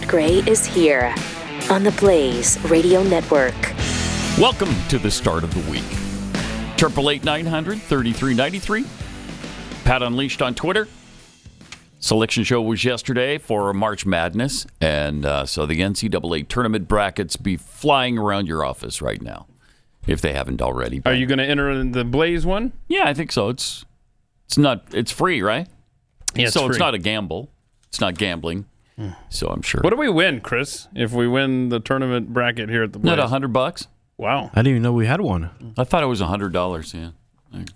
Gray is here on the Blaze Radio Network. Welcome to the start of the week. 888-900-3393. Pat Unleashed on Twitter. Selection show was yesterday for March Madness, and so the NCAA tournament brackets be flying around your office right now, if they haven't already. Are you going to enter in the Blaze one? Yeah, I think so. It's free, right? Yeah, so free. It's not a gamble. It's not gambling. So I'm sure. What do we win, Chris, if we win the tournament bracket here at the Blaze? Not $100? Wow. I didn't even know we had one. I thought it was $100, yeah.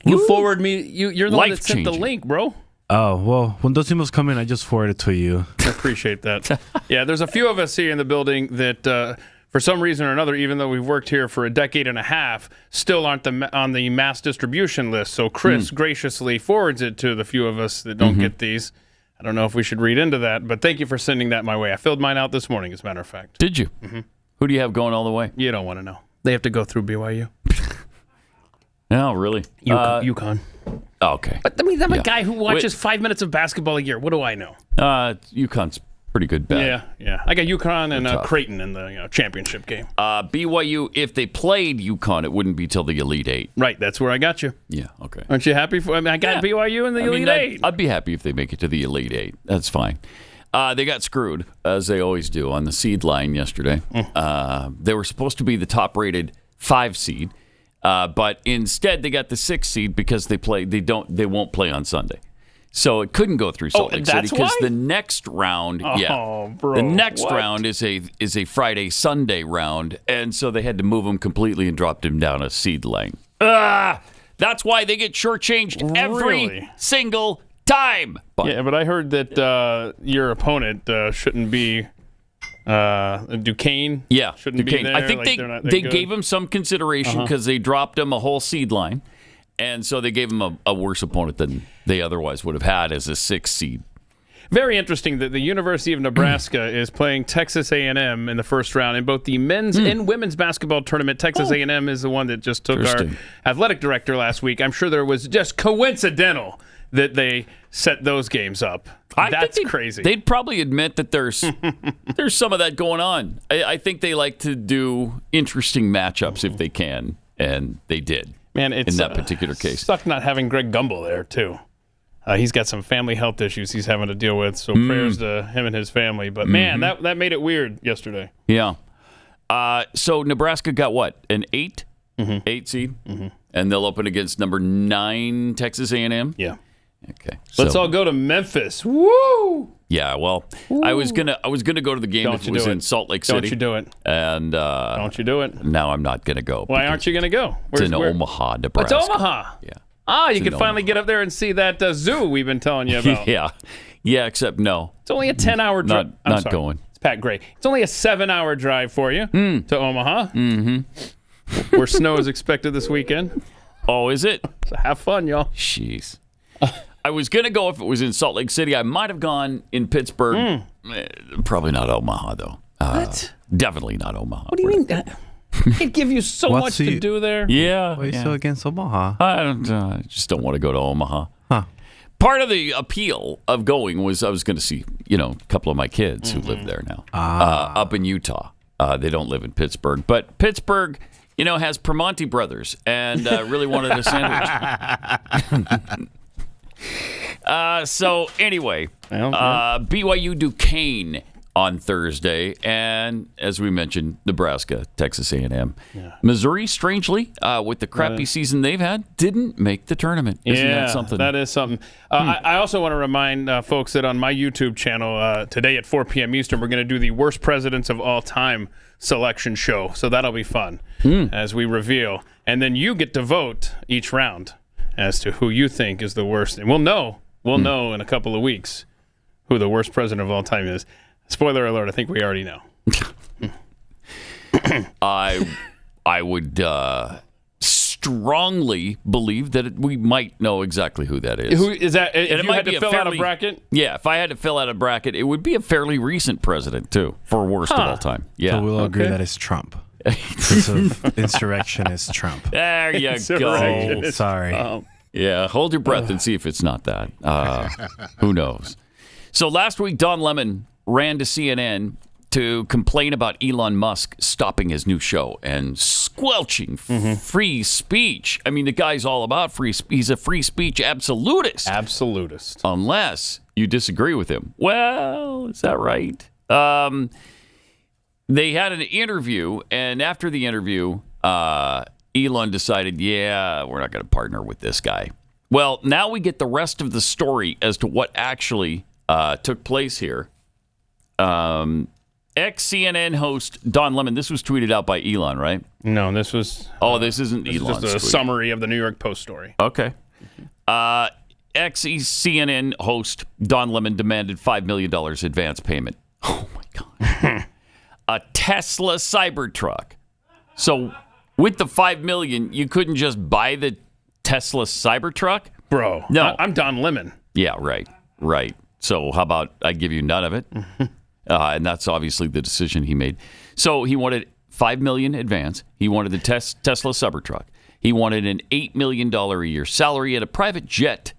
You forward me. You're the one that sent the Life-changing. link, bro. Oh, well, when those emails come in, I just forward it to you. I appreciate that. Yeah, there's a few of us here in the building that, for some reason or another, even though we've worked here for a decade and a half, still aren't on the mass distribution list. So Chris graciously forwards it to the few of us that don't get these. I don't know if we should read into that, but thank you for sending that my way. I filled mine out this morning, as a matter of fact. Did you? Mm-hmm. Who do you have going all the way? You don't want to know. They have to go through BYU. No, really? UConn. Okay. But I mean, I'm a guy who watches 5 minutes of basketball a year. What do I know? UConn's pretty good bet. Yeah. I got UConn and Creighton in the championship game. BYU, if they played UConn, it wouldn't be till the Elite Eight. Right, that's where I got you. Yeah, okay. Aren't you happy? I got BYU in the Elite Eight. I'd be happy if they make it to the Elite Eight. That's fine. They got screwed, as they always do, on the seed line yesterday. They were supposed to be the top-rated 5 seed, but instead they got the 6 seed because they won't play on Sunday. So it couldn't go through Salt Lake City because the next round, the next round is a Friday Sunday round, and so they had to move them completely and dropped him down a seed lane. That's why they get shortchanged every single time. But I heard that your opponent shouldn't be Duquesne. Yeah, shouldn't Duquesne. be there. I think they gave him some consideration because they dropped him a whole seed line. And so they gave him a worse opponent than they otherwise would have had as a 6 seed. Very interesting that the University of Nebraska is playing Texas A&M in the first round in both the men's and women's basketball tournament. Texas A&M is the one that just took our athletic director last week. I'm sure there was just coincidental that they set those games up. That's crazy. They'd probably admit that there's some of that going on. I think they like to do interesting matchups if they can, and they did. Man, it's in that particular case. Sucked not having Greg Gumbel there, too. He's got some family health issues he's having to deal with, so prayers to him and his family. But, man, that made it weird yesterday. Yeah. So Nebraska got what? An 8? 8 seed? And they'll open against number 9 Texas A&M? Yeah. Okay. Let's all go to Memphis. Woo! Yeah, well, I was gonna go to the game if it was in Salt Lake City. Don't you do it. And don't you do it. Now I'm not going to go. Why aren't you going to go? It's in Omaha, Nebraska. It's Omaha? Yeah. You can finally get up there and see that zoo we've been telling you about. Yeah, except no. It's only a 10-hour drive. Not going. It's Pat Gray. It's only a 7-hour drive for you to Omaha, where snow is expected this weekend. Oh, is it? So have fun, y'all. Jeez. I was going to go if it was in Salt Lake City. I might have gone in Pittsburgh. Probably not Omaha, though. What? Definitely not Omaha. What do you mean? It give you so much to do there. Yeah. Why are you so against Omaha? I just don't want to go to Omaha. Huh. Part of the appeal of going was I was going to see, a couple of my kids who live there now, up in Utah. They don't live in Pittsburgh. But Pittsburgh, has Primanti Brothers and really wanted a sandwich. So anyway, BYU Duquesne on Thursday, and as we mentioned, Nebraska, Texas A&M. Yeah. Missouri, strangely, with the crappy season they've had, didn't make the tournament. Isn't that something? That is something. I also want to remind folks that on my YouTube channel today at 4 p.m. Eastern, we're going to do the worst presidents of all time selection show. So that'll be fun as we reveal. And then you get to vote each round as to who you think is the worst. And we'll know in a couple of weeks who the worst president of all time is. Spoiler alert, I think we already know. I would strongly believe that we might know exactly who that is. Who is that? If you had to fill out a bracket? Yeah, if I had to fill out a bracket, it would be a fairly recent president, too, for worst of all time. Yeah. So we'll agree that it's Trump. Because of insurrectionist Trump. There you go. Sorry. Yeah, hold your breath and see if it's not that. Who knows? So last week, Don Lemon ran to CNN to complain about Elon Musk stopping his new show and squelching free speech. I mean, the guy's all about free speech. He's a free speech absolutist. Absolutist. Unless you disagree with him. Well, is that right? They had an interview, and after the interview, Elon decided, we're not going to partner with this guy. Well, now we get the rest of the story as to what actually took place here. Ex-CNN host Don Lemon, this was tweeted out by Elon, right? No, this was... this isn't Elon's just a tweet. summary of the New York Post story. Okay. Ex-CNN host Don Lemon demanded $5 million advance payment. Oh, my God. A Tesla Cybertruck. So with the $5 million, you couldn't just buy the Tesla Cybertruck? Bro, No. I'm Don Lemon. Yeah, right. So how about I give you none of it? And that's obviously the decision he made. So he wanted $5 million advance. He wanted the Tesla Cybertruck. He wanted an $8 million a year salary and a private jet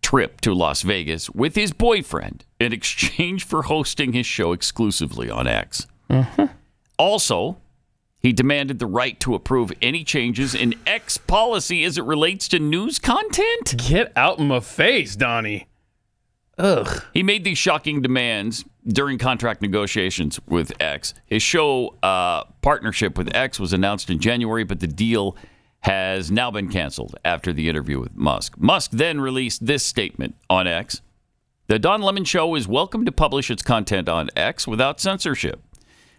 trip to Las Vegas with his boyfriend in exchange for hosting his show exclusively on X. Also, he demanded the right to approve any changes in X policy as it relates to news content. Get out my face, Donnie. Ugh. He made these shocking demands during contract negotiations with X. His show partnership with X was announced in January, but the deal has now been canceled after the interview with Musk. Musk then released this statement on X. The Don Lemon Show is welcome to publish its content on X without censorship.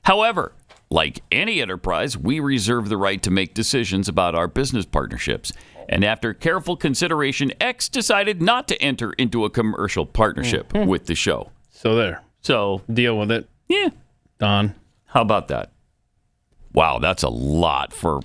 However, like any enterprise, we reserve the right to make decisions about our business partnerships. And after careful consideration, X decided not to enter into a commercial partnership with the show. So there. So, Deal with it. yeah. Don. How about that? Wow, that's a lot for...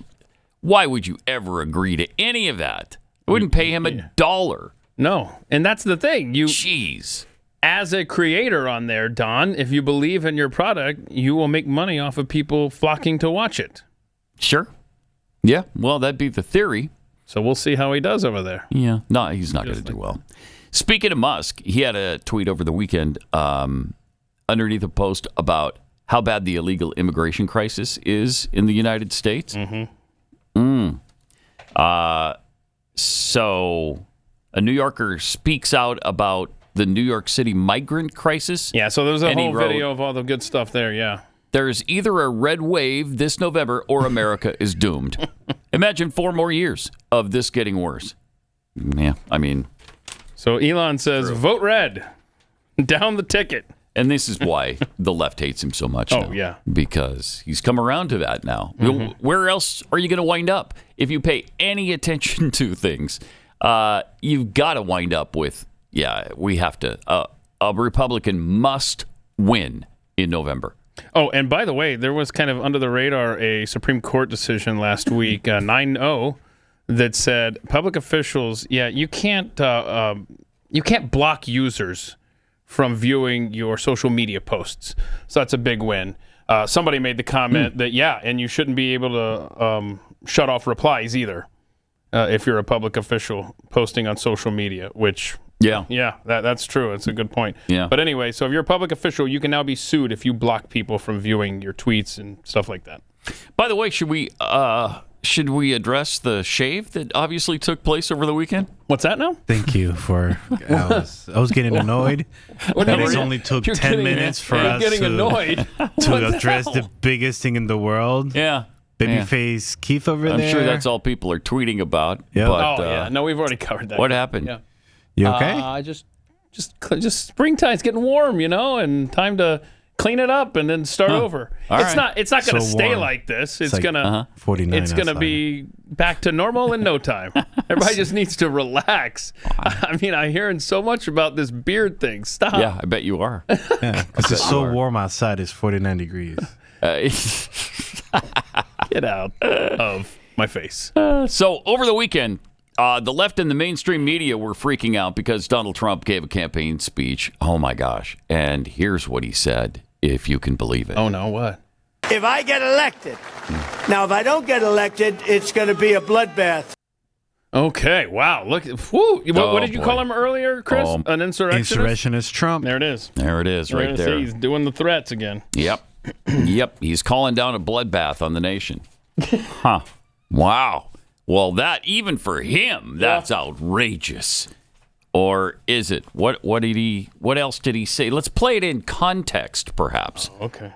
Why would you ever agree to any of that? I wouldn't pay him $1. No. And that's the thing. Jeez. As a creator on there, Don, if you believe in your product, you will make money off of people flocking to watch it. Sure. Yeah, well, that'd be the theory. So we'll see how he does over there. Yeah. No, he's not going to do well. Speaking of Musk, he had a tweet over the weekend underneath a post about how bad the illegal immigration crisis is in the United States. So a New Yorker speaks out about the New York City migrant crisis. Yeah, so there's a And he whole wrote, video of all the good stuff there, yeah. There's either a red wave this November or America is doomed. Imagine 4 more years of this getting worse. Yeah, I mean... So Elon says, vote red. Down the ticket. And this is why the left hates him so much now. Oh, yeah. Because he's come around to that now. Where else are you going to wind up? If you pay any attention to things, you've got to wind up with, we have to, a Republican must win in November. Oh, and by the way, there was kind of under the radar a Supreme Court decision last week, 9-0, that said public officials, you can't block users from viewing your social media posts. So that's a big win. Somebody made the comment that, and you shouldn't be able to shut off replies either if you're a public official posting on social media, which... Yeah, that's true. It's a good point. Yeah. But anyway, so if you're a public official, you can now be sued if you block people from viewing your tweets and stuff like that. By the way, should we address the shave that obviously took place over the weekend? What's that now? Thank you for... I was getting annoyed. It only took 10 minutes for us annoyed. to address the biggest thing in the world. Yeah. Babyface Keith over there. I'm sure that's all people are tweeting about. Yeah. But, No, we've already covered that. What happened? Yeah. You okay? Just springtime's getting warm, and time to clean it up and then start over. All it's right. not going to stay warm. like this. It's like gonna 49 It's gonna outside. be back to normal in no time. Everybody just needs to relax. I mean, I'm hearing so much about this beard thing. Stop. Yeah, I bet you are. Yeah, because it's so warm outside. It's 49 degrees. Get out of my face. So over the weekend, the left and the mainstream media were freaking out because Donald Trump gave a campaign speech. Oh, my gosh. And here's what he said, if you can believe it. Oh, no, what? If I get elected. Now, if I don't get elected, it's going to be a bloodbath. Okay, wow. Look, what did you call him earlier, Chris? An insurrectionist? Insurrectionist Trump. There it is. There it is, right there. See, he's doing the threats again. Yep. Yep. He's calling down a bloodbath on the nation. Huh. Wow. Well, that, even for him, that's outrageous. Or is it? What else did he say? Let's play it in context, perhaps. Oh, okay.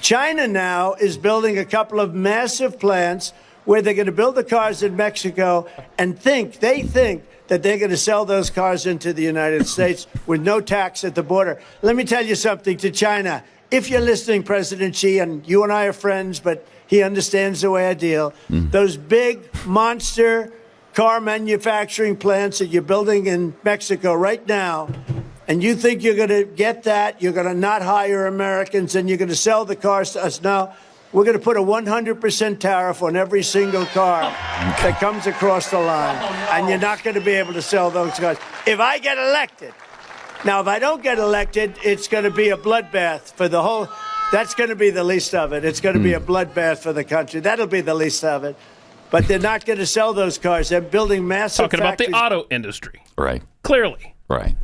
China now is building a couple of massive plants where they're going to build the cars in Mexico and they think that they're going to sell those cars into the United States with no tax at the border. Let me tell you something to China. If you're listening, President Xi, and you and I are friends, but he understands the way I deal, those big monster car manufacturing plants that you're building in Mexico right now, and you think you're going to get that, you're going to not hire Americans, and you're going to sell the cars to us. No, we're going to put a 100% tariff on every single car that comes across the line, and you're not going to be able to sell those cars. If I get elected, now if I don't get elected, it's going to be a bloodbath for the whole, that's going to be the least of it. It's going to be a bloodbath for the country. That'll be the least of it. But they're not going to sell those cars. They're building massive Talking factories. about the auto industry. Right. Clearly. Right.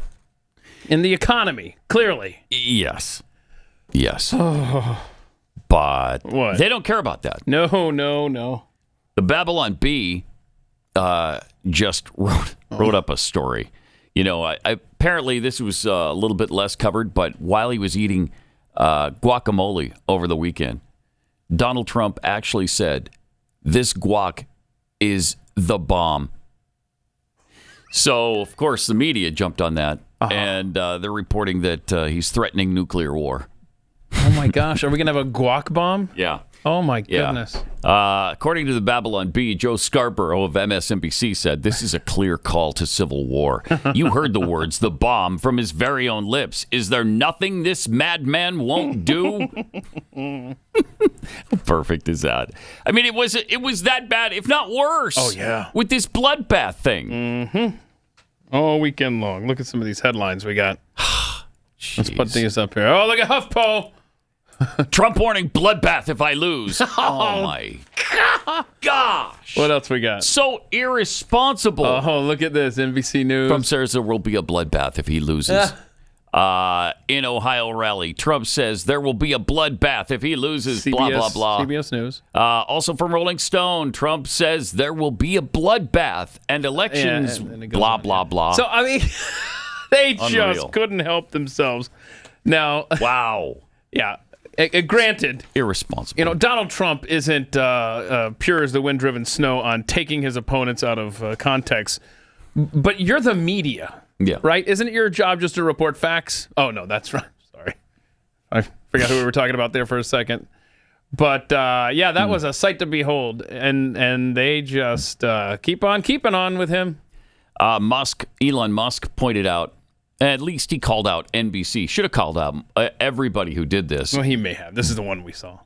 In the economy. Clearly. Yes. But What? they don't care about that. No. The Babylon Bee just wrote up a story. You know, apparently this was a little bit less covered, but while he was eating guacamole over the weekend, Donald Trump actually said, "This guac is the bomb." So, of course, the media jumped on that, and they're reporting that he's threatening nuclear war. Oh, my gosh. Are we going to have a guac bomb? Yeah. Oh, my goodness. According to the Babylon Bee, Joe Scarborough of MSNBC said, "This is a clear call to civil war. You heard the words, the bomb, from his very own lips. Is there nothing this madman won't do?" How perfect is that? I mean, it was that bad, if not worse. Oh, yeah. With this bloodbath thing. All weekend long. Look at some of these headlines we got. Let's put these up here. Oh, look at HuffPo. Trump warning bloodbath if I lose. Oh, my gosh. What else we got? So irresponsible. Oh, look at this. NBC News. Trump says there will be a bloodbath if he loses. In Ohio rally, Trump says there will be a bloodbath if he loses. CBS, blah, blah, blah. CBS News. Also from Rolling Stone, Trump says there will be a bloodbath and elections, and it goes blah, on, blah, blah. So, I mean, they Unreal. just couldn't help themselves. Now, Wow. yeah. Granted, Irresponsible. you know, Donald Trump isn't pure as the wind-driven snow on taking his opponents out of context, but you're the media, right? Isn't it your job just to report facts? Oh, no, that's right. Sorry. I forgot who we were talking about there for a second. But, yeah, that was a sight to behold, and they just keep on keeping on with him. Elon Musk pointed out, at least he called out NBC. Should have called out everybody who did this. Well, he may have. This is the one we saw.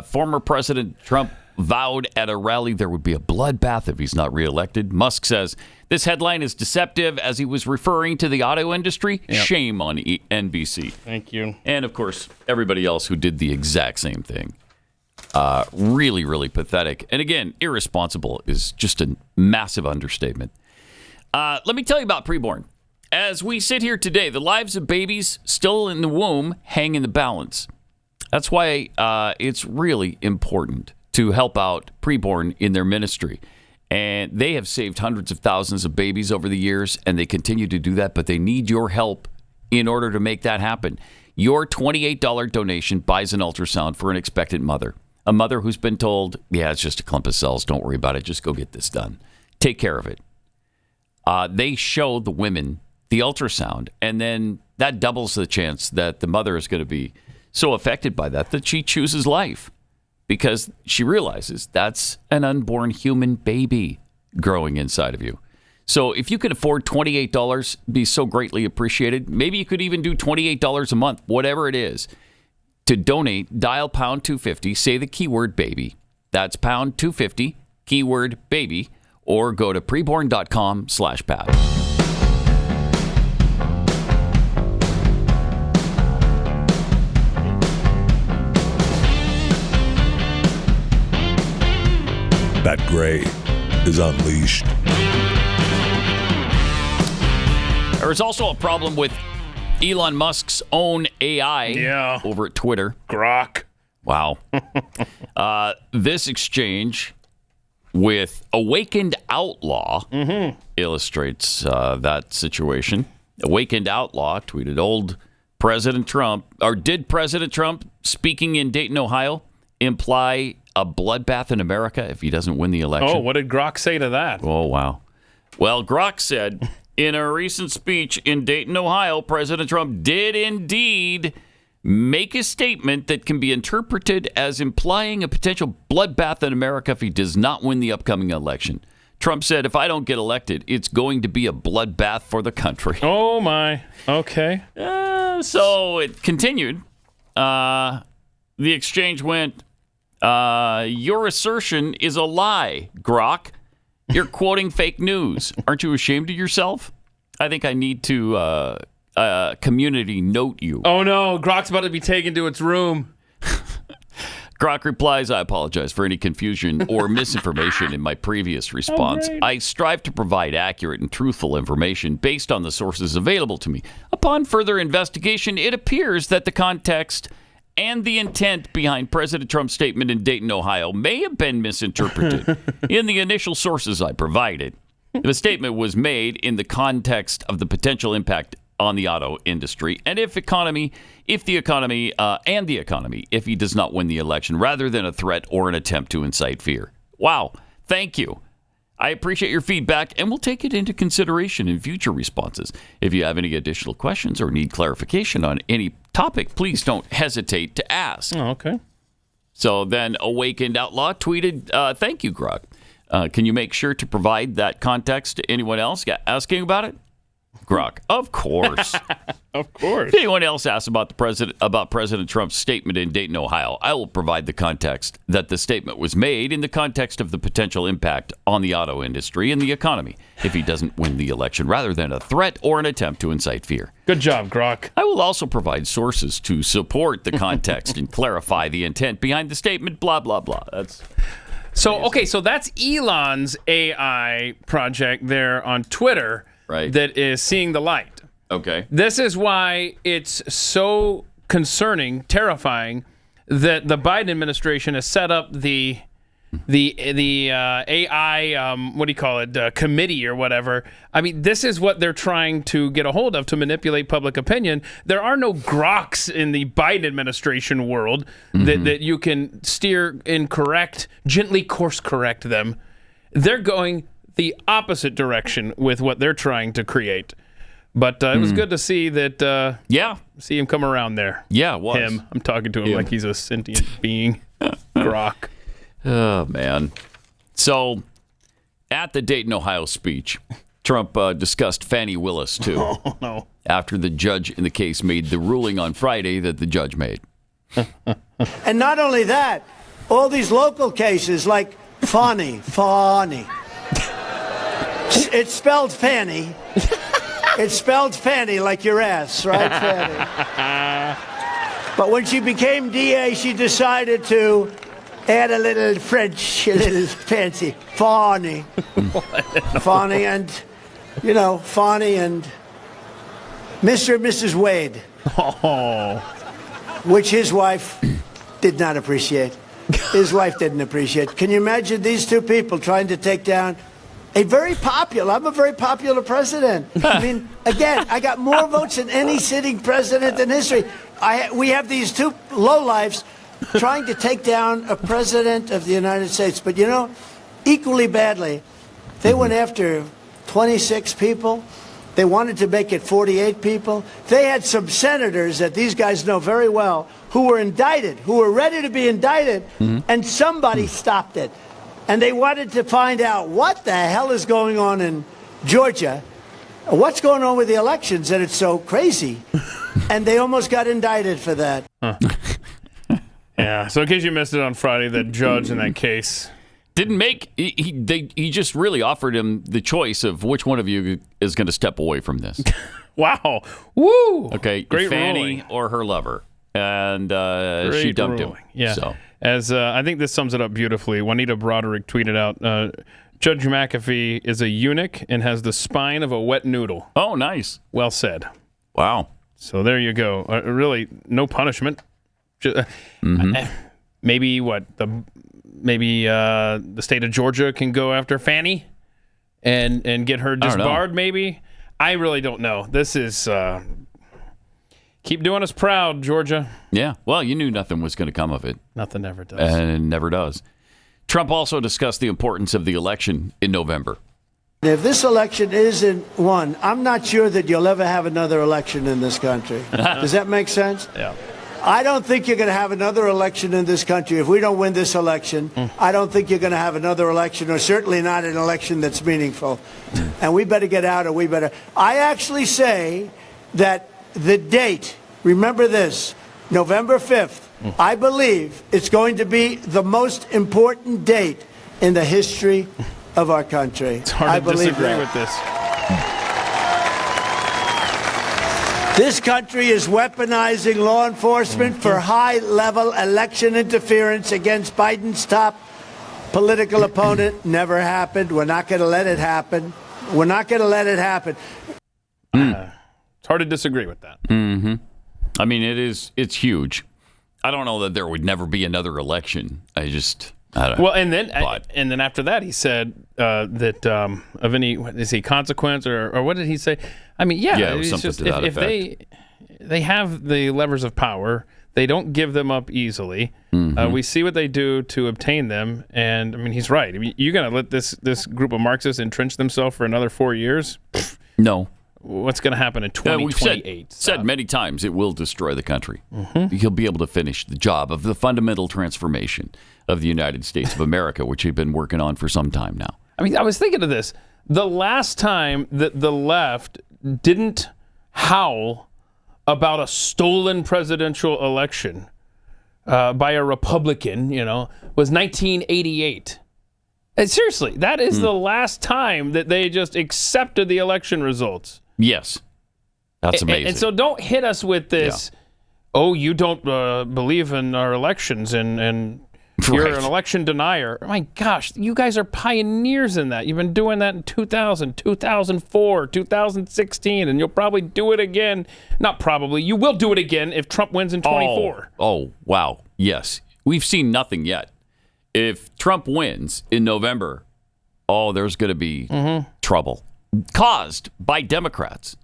Former President Trump vowed at a rally there would be a bloodbath if he's not reelected. Musk says this headline is deceptive as he was referring to the auto industry. Yep. Shame on NBC. Thank you. And, of course, everybody else who did the exact same thing. Really, really pathetic. And, again, irresponsible is just a massive understatement. Let me tell you about preborn. As we sit here today, the lives of babies still in the womb hang in the balance. That's why it's really important to help out preborn in their ministry. And they have saved hundreds of thousands of babies over the years, and they continue to do that, but they need your help in order to make that happen. Your $28 donation buys an ultrasound for an expectant mother. A mother who's been told, yeah, it's just a clump of cells, don't worry about it, just go get this done. Take care of it. They show the women the ultrasound, and then that doubles the chance that the mother is going to be so affected by that she chooses life because she realizes that's an unborn human baby growing inside of you. So if you could afford $28, be so greatly appreciated. Maybe you could even do $28 a month, whatever it is. To donate, dial pound 250, say the keyword baby. That's pound 250, keyword baby, or go to preborn.com/Pat. That gray is unleashed. There is also a problem with Elon Musk's own AI over at Twitter. Grok. Wow. This exchange with Awakened Outlaw illustrates that situation. Awakened Outlaw tweeted, old President Trump, or did President Trump speaking in Dayton, Ohio, imply a bloodbath in America if he doesn't win the election? Oh, what did Grok say to that? Oh, wow. Well, Grok said, in a recent speech in Dayton, Ohio, President Trump did indeed make a statement that can be interpreted as implying a potential bloodbath in America if he does not win the upcoming election. Trump said, if I don't get elected, it's going to be a bloodbath for the country. Oh, my. Okay. So it continued. The exchange went, your assertion is a lie, Grok. You're quoting fake news. Aren't you ashamed of yourself? I think I need to community note you. Oh, no. Grok's about to be taken to its room. Grok replies, I apologize for any confusion or misinformation in my previous response. I strive to provide accurate and truthful information based on the sources available to me. Upon further investigation, it appears that the context and the intent behind President Trump's statement in Dayton, Ohio may have been misinterpreted in the initial sources I provided. The statement was made in the context of the potential impact on the auto industry and if the economy, if he does not win the election, rather than a threat or an attempt to incite fear. Wow. Thank you. I appreciate your feedback, and we'll take it into consideration in future responses. If you have any additional questions or need clarification on any topic, please don't hesitate to ask. Oh, okay. So then Awakened Outlaw tweeted, thank you, Grok. Can you make sure to provide that context to anyone else asking about it? Grok, of course. Of course. If anyone else asks about President Trump's statement in Dayton, Ohio, I will provide the context that the statement was made in the context of the potential impact on the auto industry and the economy if he doesn't win the election, rather than a threat or an attempt to incite fear. Good job, Grok. I will also provide sources to support the context and clarify the intent behind the statement, blah, blah, blah. So that's Elon's AI project there on Twitter. Right. That is seeing the light. Okay. This is why it's so concerning, terrifying, that the Biden administration has set up the AI, committee or whatever. I mean, this is what they're trying to get a hold of to manipulate public opinion. There are no Groks in the Biden administration world that you can steer gently course correct them. They're going the opposite direction with what they're trying to create. But it was good to see that. See him come around there. Yeah, it was. Him. I'm talking to him like he's a sentient being. Grok. Oh, man. So, at the Dayton, Ohio speech, Trump discussed Fani Willis, too. Oh, no. After the judge in the case made the ruling on Friday that the judge made. And not only that, all these local cases like Fani. It's spelled Fanny. It's spelled Fanny like your ass, right, Fanny? But when she became DA, she decided to add a little French, a little fancy. Fani. Fani and, Fani and Mr. and Mrs. Wade. Oh. Which his wife did not appreciate. His wife didn't appreciate. Can you imagine these two people trying to take down I'm a very popular president. I mean, again, I got more votes than any sitting president in history. We have these two lowlifes trying to take down a president of the United States. But, equally badly, they went after 26 people. They wanted to make it 48 people. They had some senators that these guys know very well who were indicted, who were ready to be indicted, and somebody stopped it. And they wanted to find out what the hell is going on in Georgia, what's going on with the elections, and it's so crazy. And they almost got indicted for that. Huh. Yeah, so in case you missed it on Friday, the judge in that case he just really offered him the choice of which one of you is going to step away from this. Wow. Woo! Okay, great Fanny ruling. or her lover. And she dumped him. Yeah. So. As I think this sums it up beautifully. Juanita Broderick tweeted out, Judge McAfee is a eunuch and has the spine of a wet noodle. Oh, nice. Well said. Wow. So there you go. Really, no punishment. Maybe the state of Georgia can go after Fannie and get her disbarred. Maybe I really don't know. This is keep doing us proud, Georgia. Yeah. Well, you knew nothing was going to come of it. Nothing ever does, and it never does. Trump also discussed the importance of the election in November. If this election isn't won, I'm not sure that you'll ever have another election in this country. Does that make sense? Yeah. I don't think you're going to have another election in this country. If we don't win this election, I don't think you're going to have another election, or certainly not an election that's meaningful. And we better get out, or we better. I actually say that the date, remember this, November 5th, I believe it's going to be the most important date in the history of our country. It's hard to disagree with this. This country is weaponizing law enforcement for high-level election interference against Biden's top political opponent. Never happened. We're not going to let it happen. We're not going to let it happen. It's hard to disagree with that. Mm-hmm. I mean, it's huge. I don't know that there would never be another election. I don't know. Well, and then after that, he said that of any consequence or what did he say? I mean, it was something just to that if effect. they have the levers of power, they don't give them up easily. We see what they do to obtain them, and I mean, he's right. I mean, you're going to let this group of Marxists entrench themselves for another 4 years? No. What's going to happen in 2028? We've said many times it will destroy the country. He'll be able to finish the job of the fundamental transformation of the United States of America, which he's been working on for some time now. I mean, I was thinking of this. The last time that the left didn't howl about a stolen presidential election by a Republican, was 1988. And seriously, that is the last time that they just accepted the election results. Yes. That's amazing. And so don't hit us with this, you don't believe in our elections and you're an election denier. Oh my gosh, you guys are pioneers in that. You've been doing that in 2000, 2004, 2016, and you'll probably do it again. Not probably. You will do it again if Trump wins in 24. Oh, wow. Yes. We've seen nothing yet. If Trump wins in November, there's going to be trouble caused by Democrats.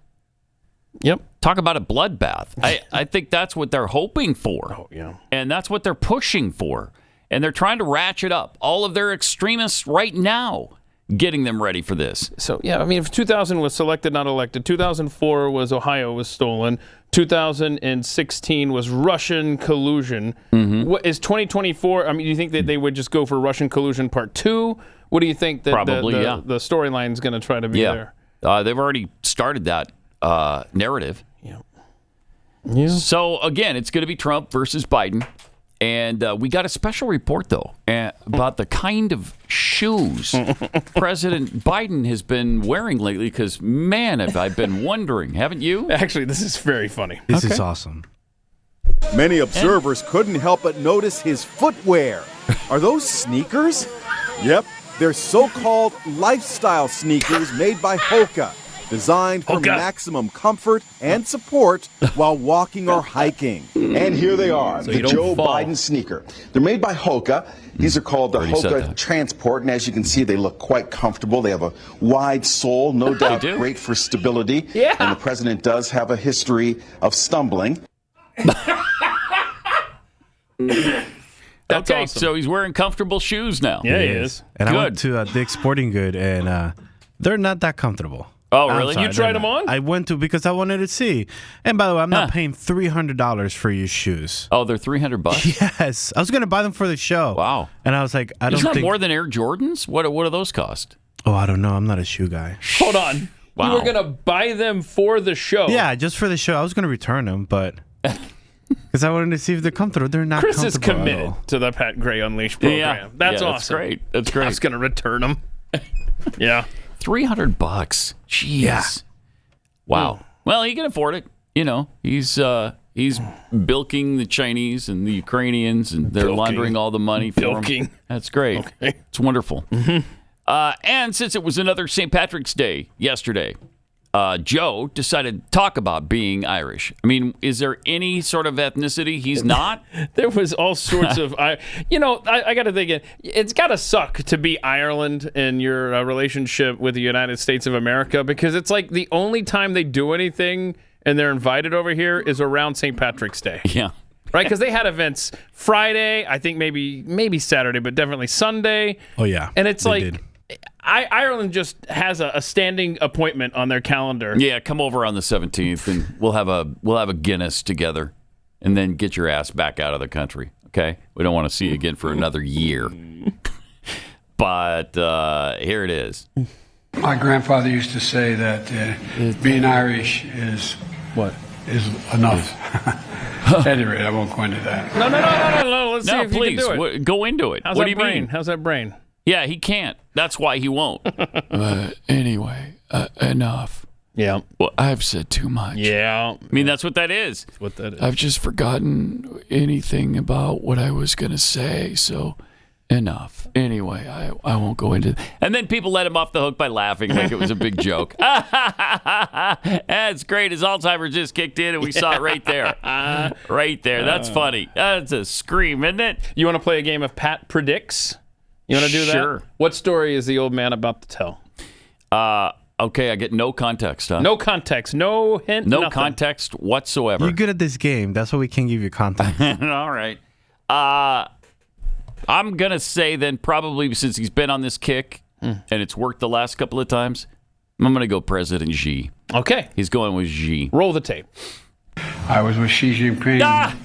Yep. Talk about a bloodbath. I think that's what they're hoping for. Oh, yeah. And that's what they're pushing for. And they're trying to ratchet up all of their extremists right now, getting them ready for this. So, yeah, I mean, if 2000 was selected, not elected, 2004 was Ohio was stolen, 2016 was Russian collusion. What is 2024? I mean, do you think that they would just go for Russian collusion part 2? What do you think that the storyline is going to try to be there? They've already started that narrative. Yeah. So, again, it's going to be Trump versus Biden. And we got a special report, though, about the kind of shoes President Biden has been wearing lately, because, man, have I been wondering. Haven't you? Actually, this is very funny. This is awesome. Many observers couldn't help but notice his footwear. Are those sneakers? Yep, they're so-called lifestyle sneakers made by Hoka, designed for maximum comfort and support while walking or hiking. And here they are, the Joe Biden sneaker. They're made by Hoka. These are called the Hoka Transport, and as you can see, they look quite comfortable. They have a wide sole, no doubt great for stability. Yeah. And the president does have a history of stumbling. That's awesome. So he's wearing comfortable shoes now. Yeah, he is. And I went to Dick's Sporting Good, and they're not that comfortable. Oh, really? You tried them on? I went to because I wanted to see. And by the way, I'm not paying $300 for your shoes. Oh, they're $300? Yes. I was going to buy them for the show. Wow. And I was like, I don't Isn't that think... more than Air Jordans? What do those cost? Oh, I don't know. I'm not a shoe guy. Hold on. Wow. You were going to buy them for the show. Yeah, just for the show. I was going to return them, but... Because I wanted to see if they're comfortable. They're not Chris comfortable. is committed to the Pat Gray Unleashed program. Yeah. That's awesome. That's great. That's great. I was going to return them. Yeah. $300. Jeez. Yeah. Wow. Well, he can afford it. He's bilking the Chinese and the Ukrainians, and they're laundering all the money for him. That's great. Okay. It's wonderful. And since it was another St. Patrick's Day yesterday, Joe decided to talk about being Irish. I mean, is there any sort of ethnicity he's not? There was all sorts of, I got to think, it's got to suck to be Ireland in your relationship with the United States of America, because it's like the only time they do anything and they're invited over here is around St. Patrick's Day. Yeah. Right? Because they had events Friday, I think maybe Saturday, but definitely Sunday. Oh, yeah. And it's like... did. Ireland just has a standing appointment on their calendar. Yeah, come over on the 17th, and we'll have a Guinness together, and then get your ass back out of the country. Okay, we don't want to see you again for another year. But here it is. My grandfather used to say that being Irish is enough. At any rate, I won't go into that. No. Let's see if please, you can do it. Go into it. How's what that do you brain? mean? How's that brain? Yeah, he can't. That's why he won't. Anyway, enough. Yeah. Well, I've said too much. Yeah. I mean, that's what that is. That's what that is. I've just forgotten anything about what I was going to say, so enough. Anyway, I won't go into it. And then people let him off the hook by laughing like it was a big joke. That's great. His Alzheimer's just kicked in, and we saw it right there. Right there. That's funny. That's a scream, isn't it? You want to play a game of Pat Predicts? You want to do that? Sure. What story is the old man about to tell? Okay, I get no context, huh? No context, no hint, No nothing. context whatsoever. You're good at this game. That's why we can't give you context. All right. I'm going to say then probably since he's been on this kick and it's worked the last couple of times, I'm going to go President Xi. Okay. He's going with Xi. Roll the tape. I was with Xi Jinping a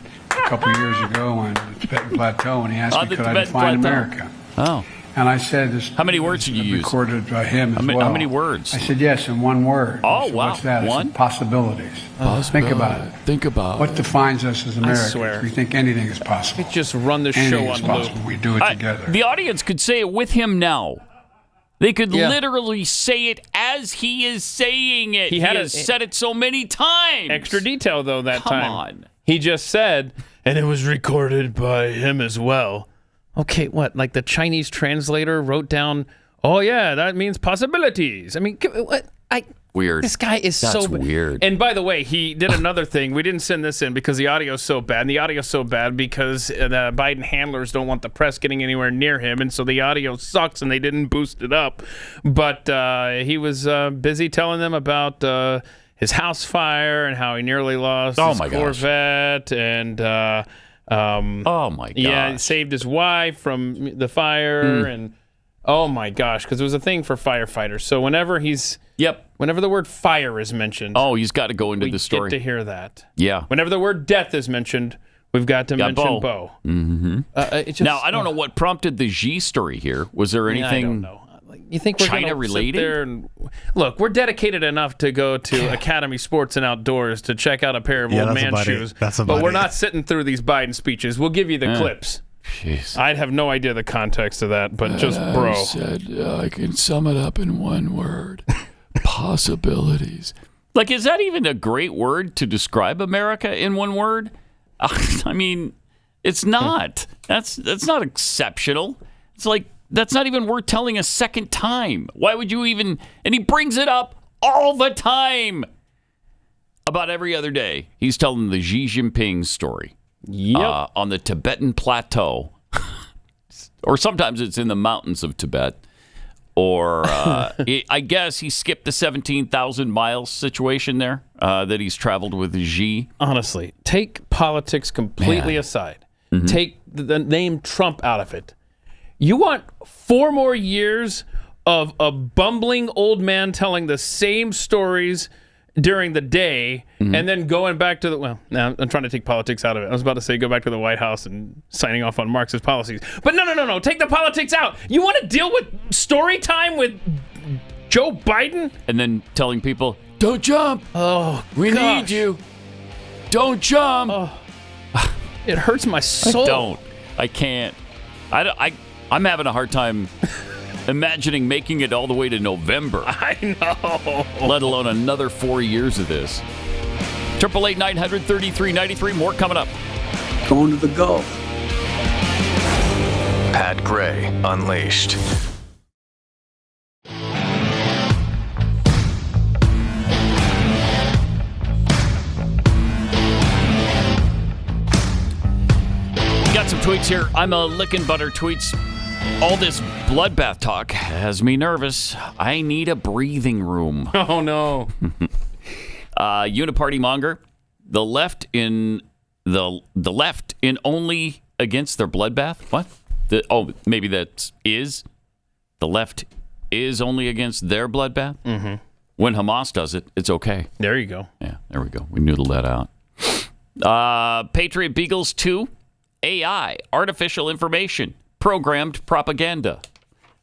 couple of years ago on the Tibetan Plateau, and he asked me could I define America. Oh. And I said this. How many words did you use? Recorded by him as well. How many words? I said yes in one word. Oh, said, wow. What's that? One? I said possibilities. Think about it. Think about What defines us as Americans? swear. We think anything is possible. We just run this Anything show is on possible. loop. We do it together. The audience could say it with him now. They could Yeah. literally say it as he is saying it. He has said it so many times. Extra detail, though, that Come time. on. He just said, and it was recorded by him as well. Okay, what? Like the Chinese translator wrote down, oh, yeah, that means possibilities. I mean, what? Weird. This guy is That's so weird. And by the way, he did another thing. We didn't send this in because the audio's so bad. And the audio's so bad because the Biden handlers don't want the press getting anywhere near him. And so the audio sucks and they didn't boost it up. But he was busy telling them about his house fire and how he nearly lost his Corvette. And oh, my gosh. yeah, saved his wife from the fire. And oh, my gosh, because it was a thing for firefighters. So whenever the word fire is mentioned, he's got to go into the story. We get to hear that. Yeah. Whenever the word death is mentioned, we've got to mention Bo. Mm-hmm. Now, I don't know what prompted the Xi story here. Was there anything? I don't know. You think we're China gonna related? Sit there and, look, we're dedicated enough to go to Academy Sports and Outdoors to check out a pair of old man shoes. But we're not sitting through these Biden speeches. We'll give you the clips. Jeez. I'd have no idea the context of that, but just bro. I said I can sum it up in one word: possibilities. Like, is that even a great word to describe America in one word? I mean, it's not. That's not exceptional. It's like that's not even worth telling a second time. Why would you even? And he brings it up all the time. About every other day, he's telling the Xi Jinping story. Yep. On the Tibetan Plateau. Or sometimes it's in the mountains of Tibet. Or I guess he skipped the 17,000 miles situation there that he's traveled with Xi. Honestly, take politics completely aside. Mm-hmm. Take the name Trump out of it. You want 4 more years of a bumbling old man telling the same stories during the day, and then going back to now I'm trying to take politics out of it. I was about to say go back to the White House and signing off on Marxist policies. But no, take the politics out. You want to deal with story time with Joe Biden? And then telling people, don't jump. Oh, we need you. Don't jump. Oh, it hurts my soul. I can't. I'm having a hard time imagining making it all the way to November. I know. Let alone another 4 years of this. 888-900-3393. More coming up. Going to the Gulf. Pat Gray Unleashed. tweets here. I'm a lickin' butter tweets. All this bloodbath talk has me nervous. I need a breathing room. Oh, no. Uniparty monger. The left in only against their bloodbath? What? Maybe that is. The left is only against their bloodbath? Mm-hmm. When Hamas does it, it's okay. There you go. Yeah, there we go. We noodled that out. Patriot Beagles 2. AI, artificial information, programmed propaganda.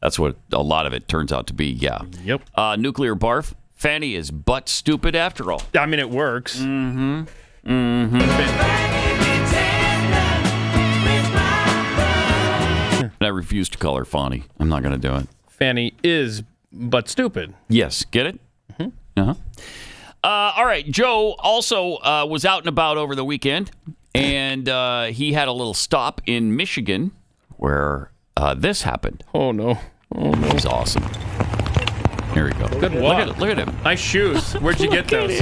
That's what a lot of it turns out to be, yeah. Yep. Nuclear barf. Fanny is butt stupid after all. I mean, it works. Mm-hmm. Mm-hmm. And I refuse to call her Fanny. I'm not going to do it. Fanny is but stupid. Yes. Get it? Mm-hmm. Uh-huh. All right. Joe also was out and about over the weekend, and he had a little stop in Michigan where this happened. Oh, no. Oh, no. He's awesome. Here we go. Good walk. Look at him. Nice shoes. Where'd you get those?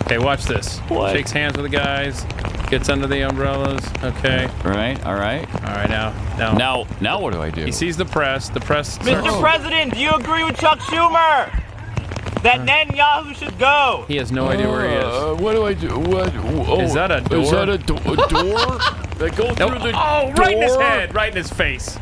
Okay, watch this. What? Shakes hands with the guys. Gets under the umbrellas. Okay. All right. All right, Now what do I do? He sees the press. The press. Mr. President, do you agree with Chuck Schumer that Netanyahu should go? He has no idea where he is. What do I do? Is that a door? Is that a door? That go through the door? Oh, right in his head. Right in his face.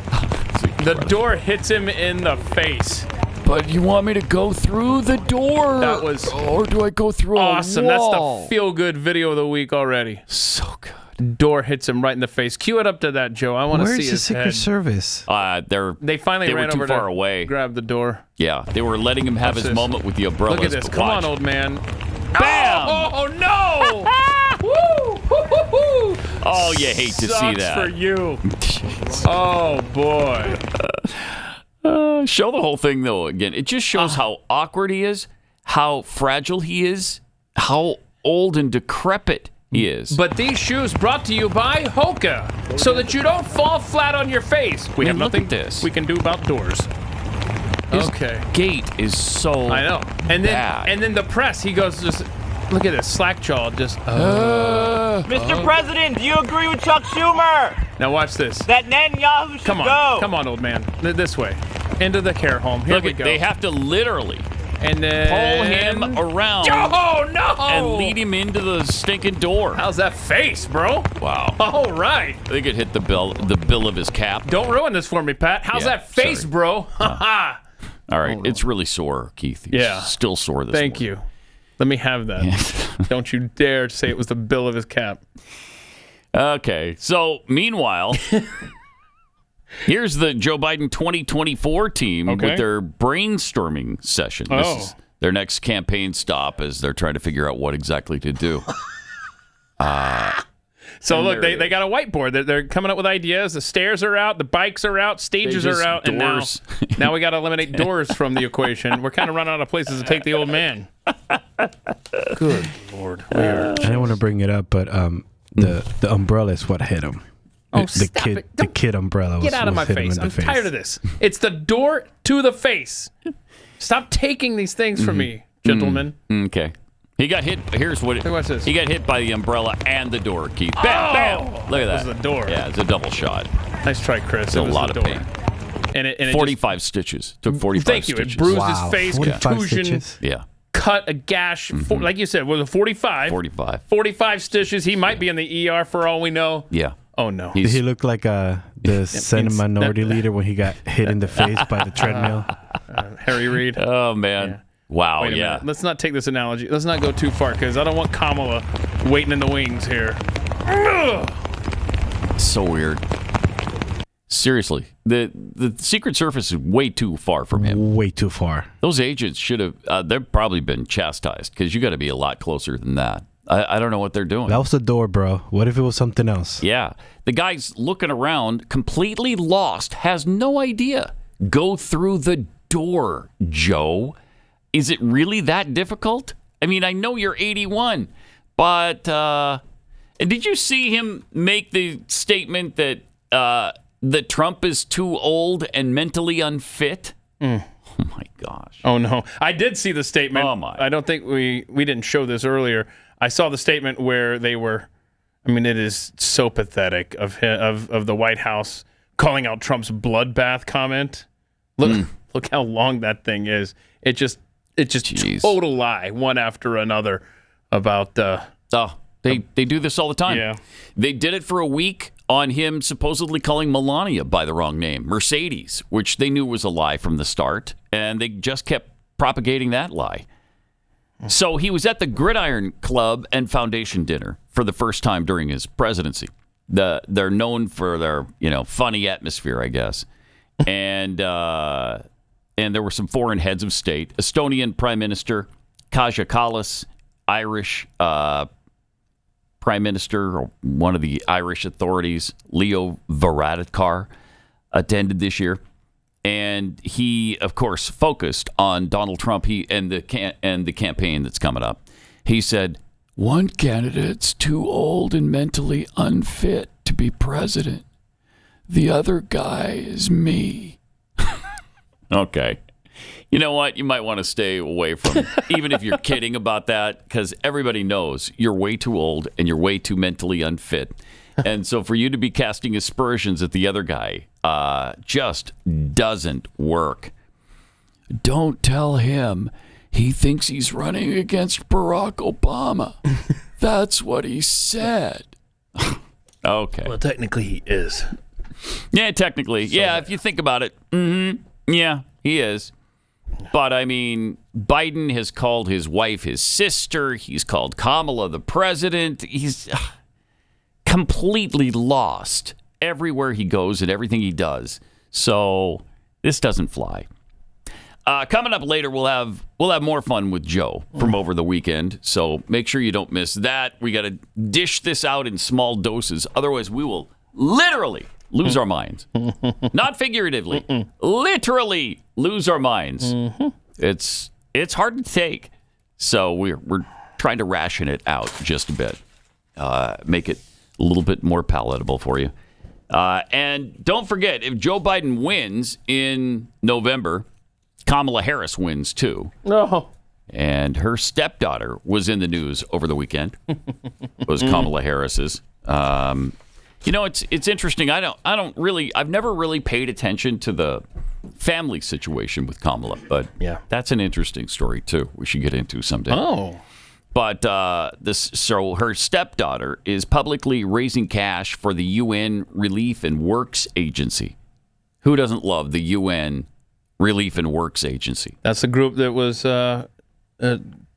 The door hits him in the face. But you want me to go through the door? That was or do I go through awesome. a wall? That's the feel-good video of the week already. So good. Door hits him right in the face. Cue it up to that, Joe. I want to see Where's the his Secret head. Service? They finally ran were too over far to away. grab the door. Yeah, they were letting him have Watch his this. moment with the umbrellas. Look at this. but Come watch. on, old man. Bam! Oh no! Woo! Oh, you hate to see Sucks that. for you. Oh boy. Show the whole thing, though, again. It just shows how awkward he is, how fragile he is, how old and decrepit he is. But these shoes brought to you by Hoka, so that you don't fall flat on your face. We have look nothing at this. we can do about doors. His Okay. gait is so I know. And then bad. and then the press, he goes just look at this slack jaw just Mr. President, do you agree with Chuck Schumer Now watch this. that Netanyahu should go? Come on, old man. This way. Into the care home. Here Look we at, go. they have to literally and then pull him around Oh no! and lead him into the stinking door. How's that face, bro? Wow. All right. I think it hit the bill of his cap. Don't ruin this for me, Pat. How's Yeah, that face, sorry. bro? Ha All right. It's really sore, Keith. He's Yeah. still sore this Thank morning. you. Let me have that. Don't you dare say it was the bill of his cap. Okay. So, meanwhile, here's the Joe Biden 2024 team with their brainstorming session. This is their next campaign stop as they're trying to figure out what exactly to do. So And look, there they got a whiteboard. They're coming up with ideas. The stairs are out, the bikes are out, stages are out, doors. and now we got to eliminate doors from the equation. We're kind of running out of places to take the old man. Good Lord. I didn't want to bring it up, but the umbrella is what hit him. Oh, the stop kid, it. the kid umbrella was Get out of my hit him face. in the I'm face. tired of this. It's the door to the face. Stop taking these things from me, gentlemen. Okay. He got hit. Here's what it. Watch this. He got hit by the umbrella and the door, Keith. Bam, bam. Look at that. It was the door. Yeah, it's a double shot. Nice try, Chris. It's It a was lot the of door. pain. And it 45 stitches. Took 45 Thank you. stitches. It bruised Wow, his face, 45 contusion, stitches? Yeah. cut, a gash. Like you said, was it 45? 45. 45 stitches. He might be in the ER for all we know. Yeah. Oh, no. Did he look like the Senate minority leader when he got hit in the face by the treadmill? Harry Reid. Oh, man. Yeah. Wow, Wait a yeah. minute. Let's not take this analogy. Let's not go too far because I don't want Kamala waiting in the wings here. Ugh. So weird. Seriously, the Secret Service is way too far from him. Way too far. Those agents should have, they've probably been chastised because you got to be a lot closer than that. I don't know what they're doing. That was the door, bro. What if it was something else? Yeah. The guy's looking around, completely lost, has no idea. Go through the door, Joe. Is it really that difficult? I mean, I know you're 81, but did you see him make the statement that that Trump is too old and mentally unfit? Oh, my gosh. Oh, no. I did see the statement. Oh, my. I don't think we didn't show this earlier. I saw the statement where they were I mean, it is so pathetic of the White House calling out Trump's bloodbath comment. Look how long that thing is. It just total lie, one after another, about. They do this all the time. Yeah. They did it for a week on him supposedly calling Melania by the wrong name, Mercedes, which they knew was a lie from the start, and they just kept propagating that lie. So he was at the Gridiron Club and Foundation dinner for the first time during his presidency. They're known for their funny atmosphere, I guess, and there were some foreign heads of state: Estonian Prime Minister Kaja Kallas, Irish Prime Minister, or one of the Irish authorities, Leo Varadkar, attended this year. And he, of course, focused on Donald Trump and the campaign that's coming up. He said, one candidate's too old and mentally unfit to be president. The other guy is me. Okay. You know what? You might want to stay away from, even if you're kidding about that, because everybody knows you're way too old and you're way too mentally unfit. And so for you to be casting aspersions at the other guy just doesn't work. Don't tell him he thinks he's running against Barack Obama. That's what he said. Okay. Well, technically he is. Yeah, technically. Yeah, if you think about it. Yeah, he is. But, I mean, Biden has called his wife his sister. He's called Kamala the president. He's completely lost everywhere he goes and everything he does. So this doesn't fly. Coming up later, we'll have more fun with Joe from over the weekend. So make sure you don't miss that. We got to dish this out in small doses. Otherwise, we will literally lose our minds. Not figuratively. Literally lose our minds. It's hard to take. So we're trying to ration it out just a bit. Make it a little bit more palatable for you. And don't forget, if Joe Biden wins in November, Kamala Harris wins too. No. And her stepdaughter was in the news over the weekend. It was Kamala Harris's. It's interesting. I've never really paid attention to the family situation with Kamala, but that's an interesting story too. We should get into someday. Oh. But so her stepdaughter is publicly raising cash for the UN Relief and Works Agency. Who doesn't love the UN Relief and Works Agency? That's the group that was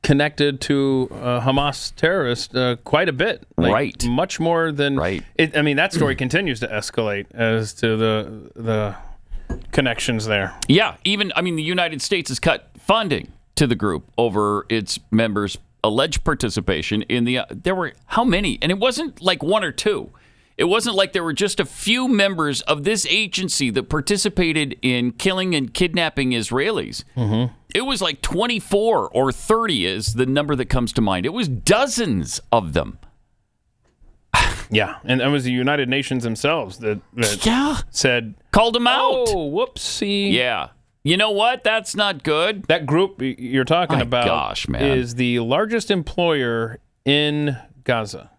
connected to Hamas terrorists quite a bit. Right. Much more than... Right. That story continues to escalate as to the connections there. Yeah. Even, the United States has cut funding to the group over its members' alleged participation in there were how many? And it wasn't like one or two. It wasn't like there were just a few members of this agency that participated in killing and kidnapping Israelis. It was like 24 or 30 is the number that comes to mind. It was dozens of them. Yeah, and it was the United Nations themselves that said... Called them out. Oh, whoopsie. Yeah. You know what? That's not good. That group you're talking about is the largest employer in Gaza.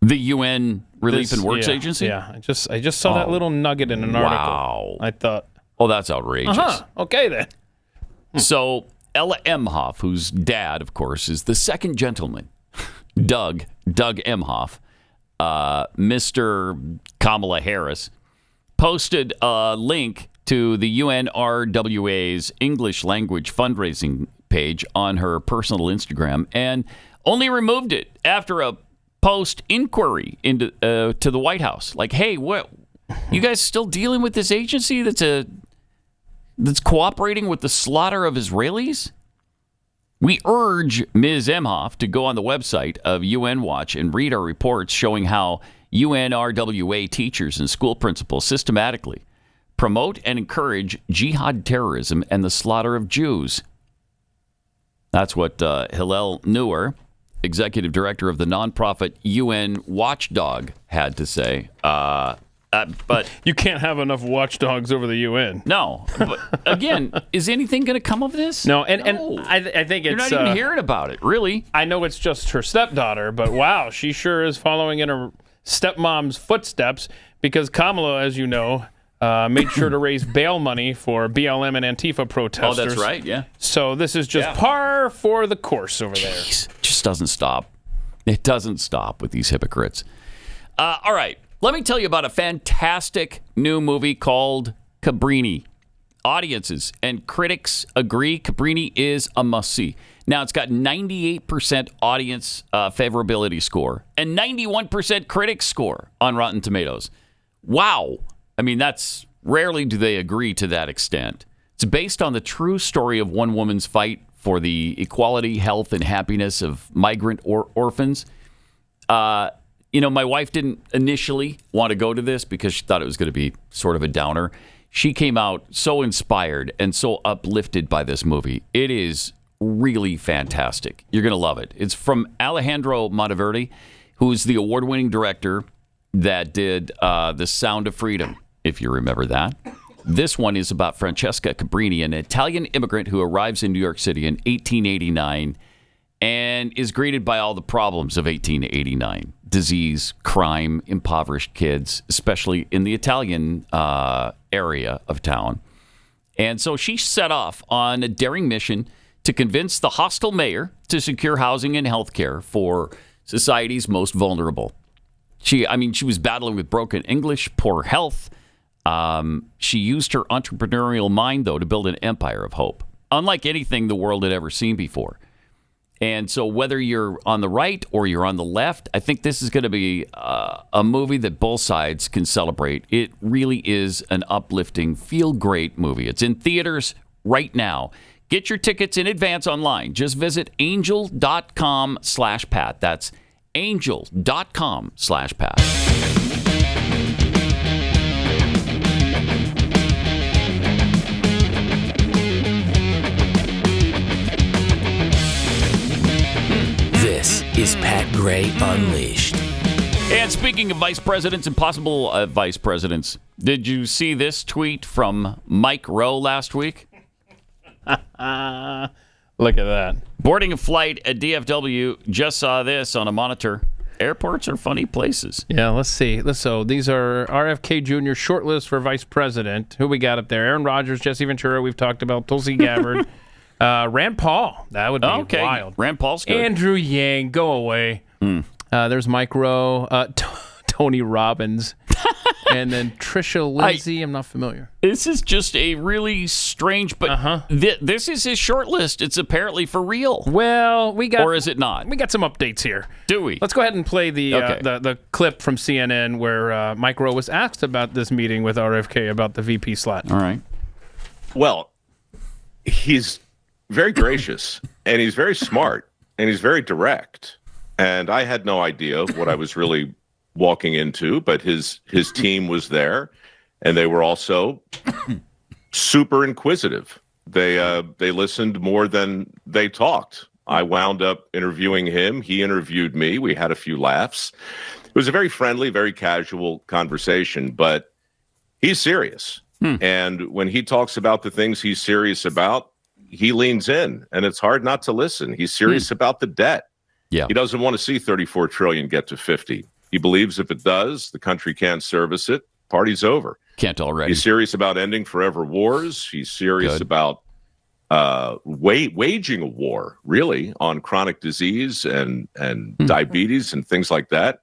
The UN Relief and Works Agency? Yeah, I just saw that little nugget in an article. Wow. I thought... Oh, that's outrageous. Okay, then. So, Ella Emhoff, whose dad, of course, is the second gentleman, Doug Emhoff, Mr. Kamala Harris, posted a link to the UNRWA's English language fundraising page on her personal Instagram and only removed it after a post inquiry into to the White House. Like, hey, what? You guys still dealing with this agency that's cooperating with the slaughter of Israelis? We urge Ms. Emhoff to go on the website of UN Watch and read our reports showing how UNRWA teachers and school principals systematically promote and encourage jihad terrorism and the slaughter of Jews. That's what Hillel Neuer, executive director of the nonprofit UN Watchdog, had to say. But you can't have enough watchdogs over the UN. No. But again, is anything going to come of this? No, and I think You're it's... not even hearing about it, really. I know it's just her stepdaughter, but wow, she sure is following in her stepmom's footsteps, because Kamala, as you know, made sure to raise bail money for BLM and Antifa protesters. Oh, that's right, yeah. So this is just par for the course over there. It just doesn't stop. It doesn't stop with these hypocrites. All right, let me tell you about a fantastic new movie called Cabrini. Audiences and critics agree Cabrini is a must-see. Now, it's got 98% audience favorability score and 91% critics score on Rotten Tomatoes. Wow. I mean, that's rarely do they agree to that extent. It's based on the true story of one woman's fight for the equality, health, and happiness of migrant orphans. My wife didn't initially want to go to this because she thought it was going to be sort of a downer. She came out so inspired and so uplifted by this movie. It is really fantastic. You're going to love it. It's from Alejandro Monteverde, who's the award-winning director that did The Sound of Freedom, if you remember that. This one is about Francesca Cabrini, an Italian immigrant who arrives in New York City in 1889 and is greeted by all the problems of 1889. Disease, crime, impoverished kids, especially in the Italian area of town. And so she set off on a daring mission to convince the hostile mayor to secure housing and health care for society's most vulnerable. She was battling with broken English, poor health. She used her entrepreneurial mind, though, to build an empire of hope, unlike anything the world had ever seen before. And so whether you're on the right or you're on the left, I think this is going to be a movie that both sides can celebrate. It really is an uplifting, feel-great movie. It's in theaters right now. Get your tickets in advance online. Just visit angel.com/Pat. That's angel.com/Pat. This is Pat Gray Unleashed. And speaking of vice presidents and possible vice presidents, did you see this tweet from Mike Rowe last week? Look at that. Boarding a flight at DFW, just saw this on a monitor. Airports are funny places. Yeah, let's see. So these are RFK Jr. shortlist for vice president. Who we got up there? Aaron Rodgers, Jesse Ventura, we've talked about. Tulsi Gabbard. Rand Paul. That would be wild. Rand Paul's good. Andrew Yang. Go away. There's Mike Rowe. Tony Robbins. And then Trisha Lindsay. I'm not familiar. This is just a really strange, but this is his short list. It's apparently for real. Well, or is it not? We got some updates here. Do we? Let's go ahead and play the clip from CNN where Mike Rowe was asked about this meeting with RFK about the VP slot. All right. Well, he's very gracious and he's very smart and he's very direct. And I had no idea what I was really walking into, but his team was there, and they were also super inquisitive. They listened more than they talked. I wound up interviewing him. He interviewed me. We had a few laughs. It was a very friendly, very casual conversation, but he's serious. And when he talks about the things he's serious about, he leans in, and it's hard not to listen. He's serious about the debt. Yeah. He doesn't want to see 34 trillion get to 50. He believes if it does, the country can't service it. Party's over. Can't already. He's serious about ending forever wars. He's serious about waging a war, really, on chronic disease and diabetes and things like that.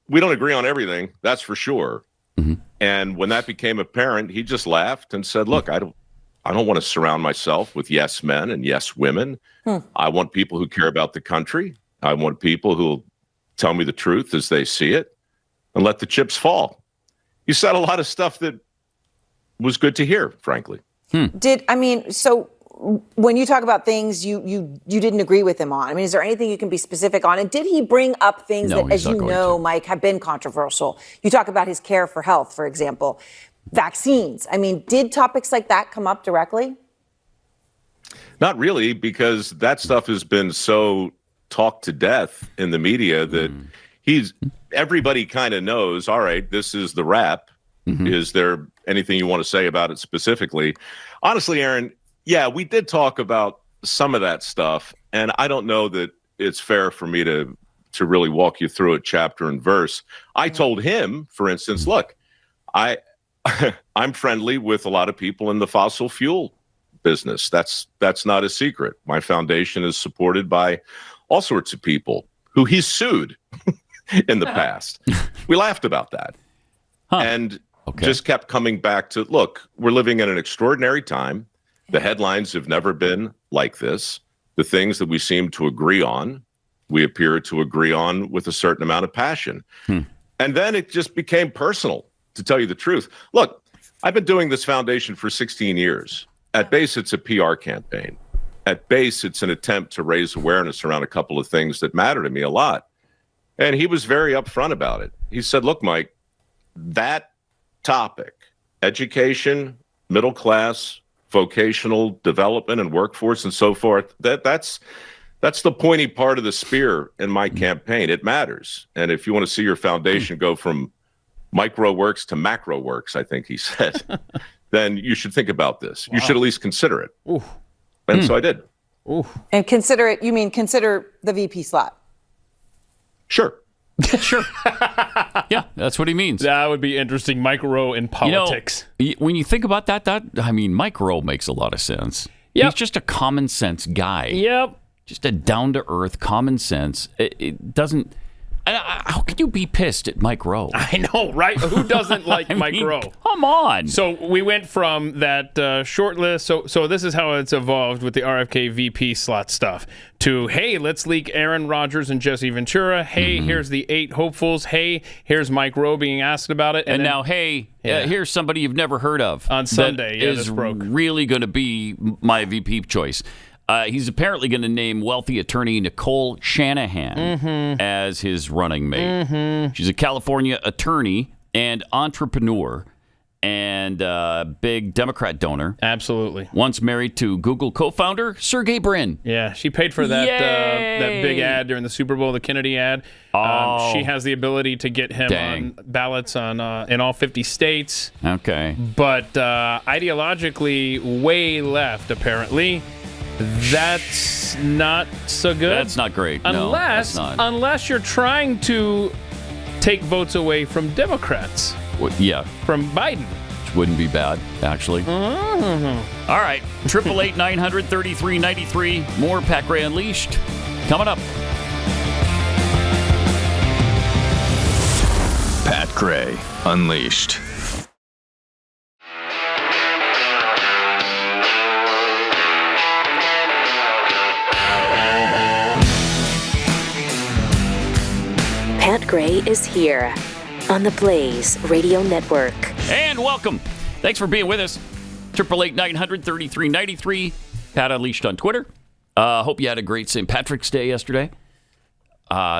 We don't agree on everything, that's for sure. And when that became apparent, he just laughed and said, look, I don't want to surround myself with yes men and yes women. I want people who care about the country. I want people who will tell me the truth as they see it and let the chips fall. He said a lot of stuff that was good to hear, frankly. So when you talk about things you didn't agree with him on, is there anything you can be specific on? And did he bring up things that, as you know, Mike, have been controversial? You talk about his care for health, for example. Vaccines. Did topics like that come up directly? Not really, because that stuff has been so talked to death in the media that everybody kind of knows, all right, this is the wrap. Is there anything you want to say about it specifically? Honestly, Aaron, yeah, we did talk about some of that stuff, and I don't know that it's fair for me to really walk you through it chapter and verse. I told him, for instance, look, I'm friendly with a lot of people in the fossil fuel business. That's not a secret. My foundation is supported by all sorts of people who he's sued in the past. We laughed about that. And just kept coming back to, look, we're living in an extraordinary time. The headlines have never been like this. The things that we seem to agree on, we appear to agree on with a certain amount of passion. And then it just became personal, to tell you the truth. Look, I've been doing this foundation for 16 years. At base, it's a PR campaign. At base, it's an attempt to raise awareness around a couple of things that matter to me a lot. And he was very upfront about it. He said, look, Mike, that topic, education, middle class, vocational development and workforce and so forth, that's the pointy part of the spear in my campaign. It matters. And if you want to see your foundation go from micro works to macro works, I think he said, then you should think about this. You should at least consider it. And so I did. And consider it, you mean consider the VP slot? Sure. Sure. Yeah, that's what he means. That would be interesting. Mike Rowe in politics. When you think about that, Mike Rowe makes a lot of sense. Yep. He's just a common sense guy. Yep. Just a down-to-earth common sense. It doesn't... How can you be pissed at Mike Rowe? I know, right? Who doesn't like Mike Rowe? Come on. So we went from that short list. So this is how it's evolved with the RFK VP slot stuff. To, hey, let's leak Aaron Rodgers and Jesse Ventura. Hey, here's the 8 hopefuls. Hey, here's Mike Rowe being asked about it. And then, now, hey, here's somebody you've never heard of. On Sunday, is really going to be my VP choice. He's apparently going to name wealthy attorney Nicole Shanahan as his running mate. She's a California attorney and entrepreneur and big Democrat donor. Absolutely. Once married to Google co-founder Sergey Brin. Yeah, she paid for that that big ad during the Super Bowl, the Kennedy ad. She has the ability to get him on ballots in all 50 states. Okay. But ideologically, way left, apparently. That's not so good. That's not great. Unless you're trying to take votes away from Democrats. From Biden. Which wouldn't be bad, actually. All right. 888-900-3393. More Pat Gray Unleashed coming up. Pat Gray Unleashed. Pat Gray is here on the Blaze Radio Network. And welcome. Thanks for being with us. 888-900-3393. Pat Unleashed on Twitter. Hope you had a great St. Patrick's Day yesterday.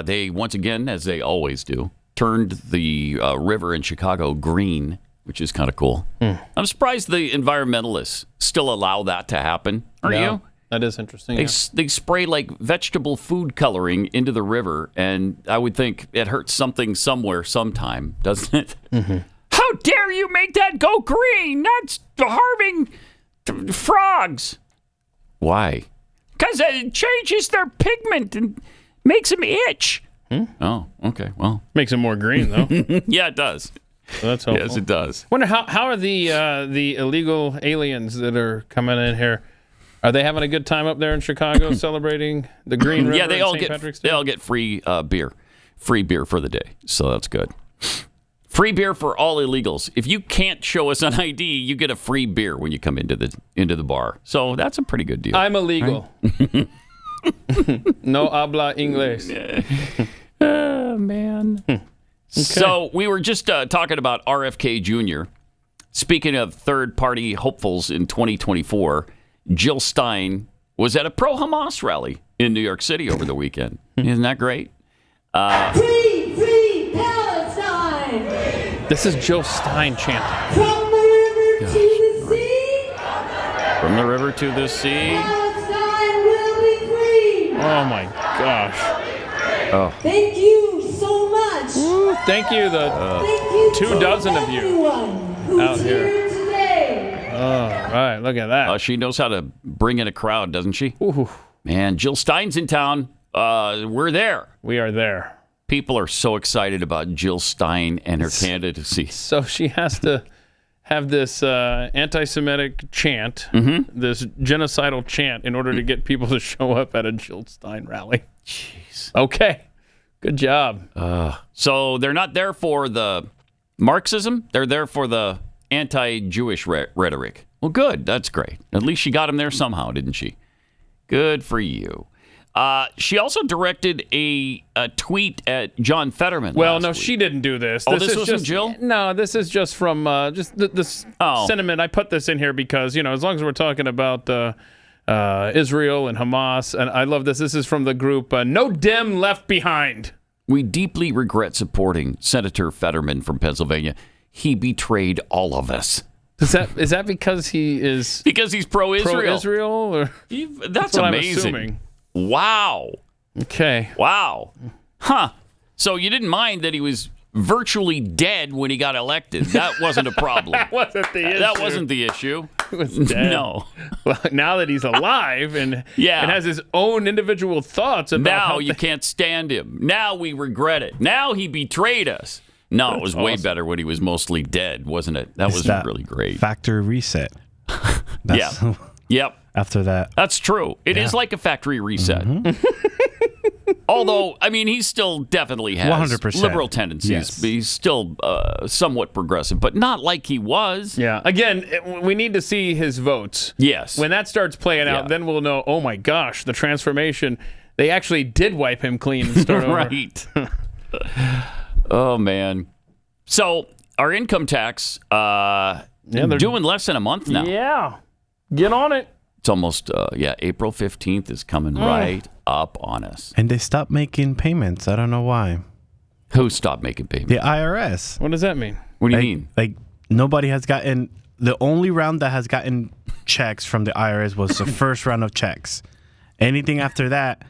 They, once again, as they always do, turned the river in Chicago green, which is kind of cool. I'm surprised the environmentalists still allow that to happen. Aren't you? That is interesting. They spray like vegetable food coloring into the river, and I would think it hurts something somewhere sometime, doesn't it? How dare you make that go green? That's harming frogs. Why? Because it changes their pigment and makes them itch. Oh, okay. Well, makes it more green, though. Yeah, it does. Well, that's helpful. Yes, it does. Wonder how are the illegal aliens that are coming in here? Are they having a good time up there in Chicago celebrating the Green River? Yeah, they all get free beer for the day. So that's good. Free beer for all illegals. If you can't show us an ID, you get a free beer when you come into the bar. So that's a pretty good deal. I'm illegal. Right? No habla inglés. Oh, man. Okay. So we were just talking about RFK Jr. Speaking of third-party hopefuls in 2024, Jill Stein was at a pro-Hamas rally in New York City over the weekend. Isn't that great? Free Palestine! This is Jill Stein chanting. From the river to the sea! From the river to the sea! Palestine will be free! Oh, my gosh. Oh. Thank you so much! Thank you, the 24 of you out here. All right, look at that. She knows how to bring in a crowd, doesn't she? Ooh. Man, Jill Stein's in town. We're there. We are there. People are so excited about Jill Stein and her candidacy. So she has to have this anti-Semitic chant, this genocidal chant, in order to get people to show up at a Jill Stein rally. Jeez. Okay. Good job. So they're not there for the Marxism. They're there for the anti-Jewish rhetoric. Well, good. That's great. At least she got him there somehow, didn't she? Good for you. She also directed a tweet at John Fetterman. Well, no, week. she didn't do this. Oh, this wasn't just, Jill? No, this is just from just the sentiment. I put this in here because, as long as we're talking about Israel and Hamas, and I love this. This is from the group No Dem Left Behind. We deeply regret supporting Senator Fetterman from Pennsylvania. He betrayed all of us. Is that because he is because he's pro-Israel? Pro-Israel, or that's what amazing. I'm assuming. Wow. Okay. Wow. Huh. So you didn't mind that he was virtually dead when he got elected. That wasn't a problem. That wasn't the issue. That wasn't the issue. He was dead. No. Well, now that he's alive and has his own individual thoughts about now you can't stand him. Now we regret it. Now he betrayed us. No, it was way better when he was mostly dead, wasn't it? That was really great. Factory reset. Yeah. Yep. After that. That's true. It is like a factory reset. Although, I mean, he still definitely has 100%. liberal tendencies. Yes. He's still somewhat progressive, but not like he was. Yeah. Again, we need to see his votes. Yes. When that starts playing out, then we'll know, oh my gosh, the transformation. They actually did wipe him clean and start over. Right. Oh, man. So our income tax, they're doing less than a month now. Yeah. Get on it. It's almost, April 15th is coming right up on us. And they stopped making payments. I don't know why. Who stopped making payments? The IRS. What does that mean? What do you mean? Like, nobody has gotten, the only round that has gotten checks from the IRS was the first round of checks. Anything after that,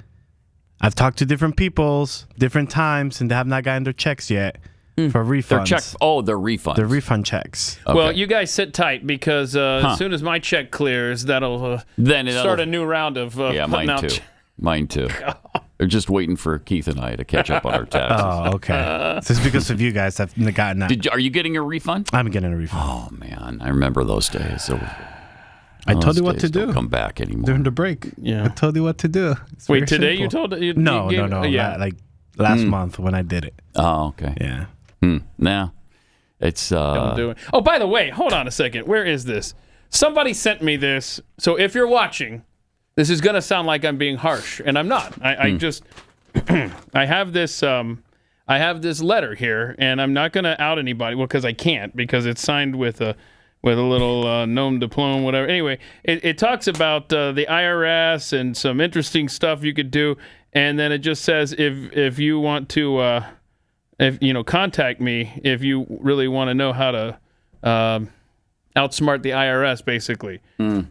I've talked to different peoples, different times, and they have not gotten their checks yet for refunds. Their checks. Oh, their refunds. Their refund checks. Okay. Well, you guys sit tight because as soon as my check clears, that'll start a new round of mine out too. Mine too. They're just waiting for Keith and I to catch up on our taxes. Oh, okay. This is because of you guys have gotten that. Are you getting a refund? I'm getting a refund. Oh, man. I remember those days. So, I told you what to do. Don't come back anymore. During the break. Yeah. I told you what to do. It's Wait, very today simple. you told No. Yeah. Like last month when I did it. Oh, okay. Yeah. Now, it's... Don't do it. Oh, by the way, hold on a second. Where is this? Somebody sent me this. So if you're watching, this is going to sound like I'm being harsh, and I'm not. I just... I have this letter here, and I'm not going to out anybody. Well, because I can't, because it's signed with a little nom de plume, whatever. Anyway, it talks about the IRS and some interesting stuff you could do, and then it just says if you want to, contact me if you really want to know how to outsmart the IRS, basically.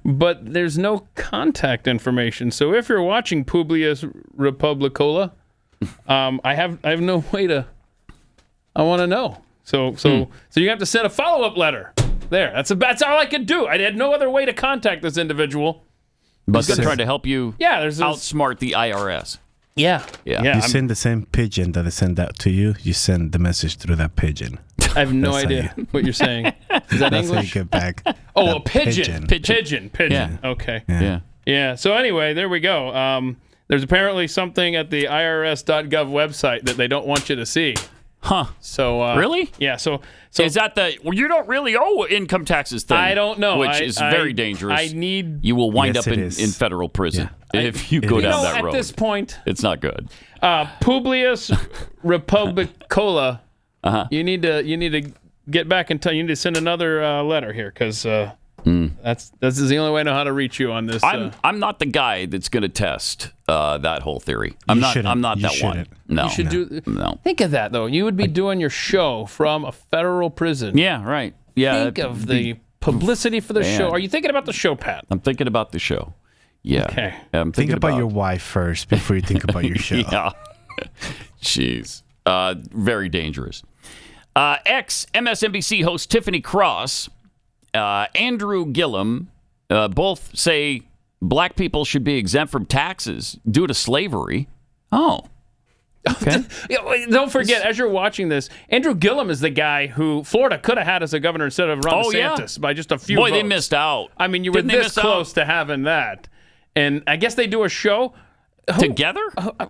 But there's no contact information. So if you're watching Publius Republicola, I have no way to. I want to know. So you have to send a follow-up letter. There, that's all I could do. I had no other way to contact this individual. But they're trying to help you there's outsmart the IRS. Yeah. You send the same pigeon that they send out to you. You send the message through that pigeon. I have no idea what you're saying. Is that That's English? how you get back. Oh, a pigeon. Pigeon. Yeah. Okay. Yeah. So anyway, there we go. There's apparently something at the IRS.gov website that they don't want you to see. Huh. So really? Yeah. So is that you don't really owe income taxes thing? I don't know. Which is very dangerous. You will wind up in federal prison if you go down that road. At this point, it's not good. Publius Republicola. You need to get back and you need to send another letter here because this is the only way I know how to reach you on this. I'm not the guy that's going to test that whole theory. I'm not that one. No. You should do. No. Think of that though. You would be doing your show from a federal prison. Yeah. Right. Yeah. Think of the publicity for the show. Are you thinking about the show, Pat? I'm thinking about the show. Yeah. Okay. Think about your wife first before you think about your show. Yeah. Jeez. Very dangerous. Ex-MSNBC host Tiffany Cross, Andrew Gillum, both say black people should be exempt from taxes due to slavery. Oh. Okay. Don't forget, as you're watching this, Andrew Gillum is the guy who Florida could have had as a governor instead of Ron DeSantis by just a few votes. They missed out. I mean, you were this close to having that. And I guess they do a show. Together?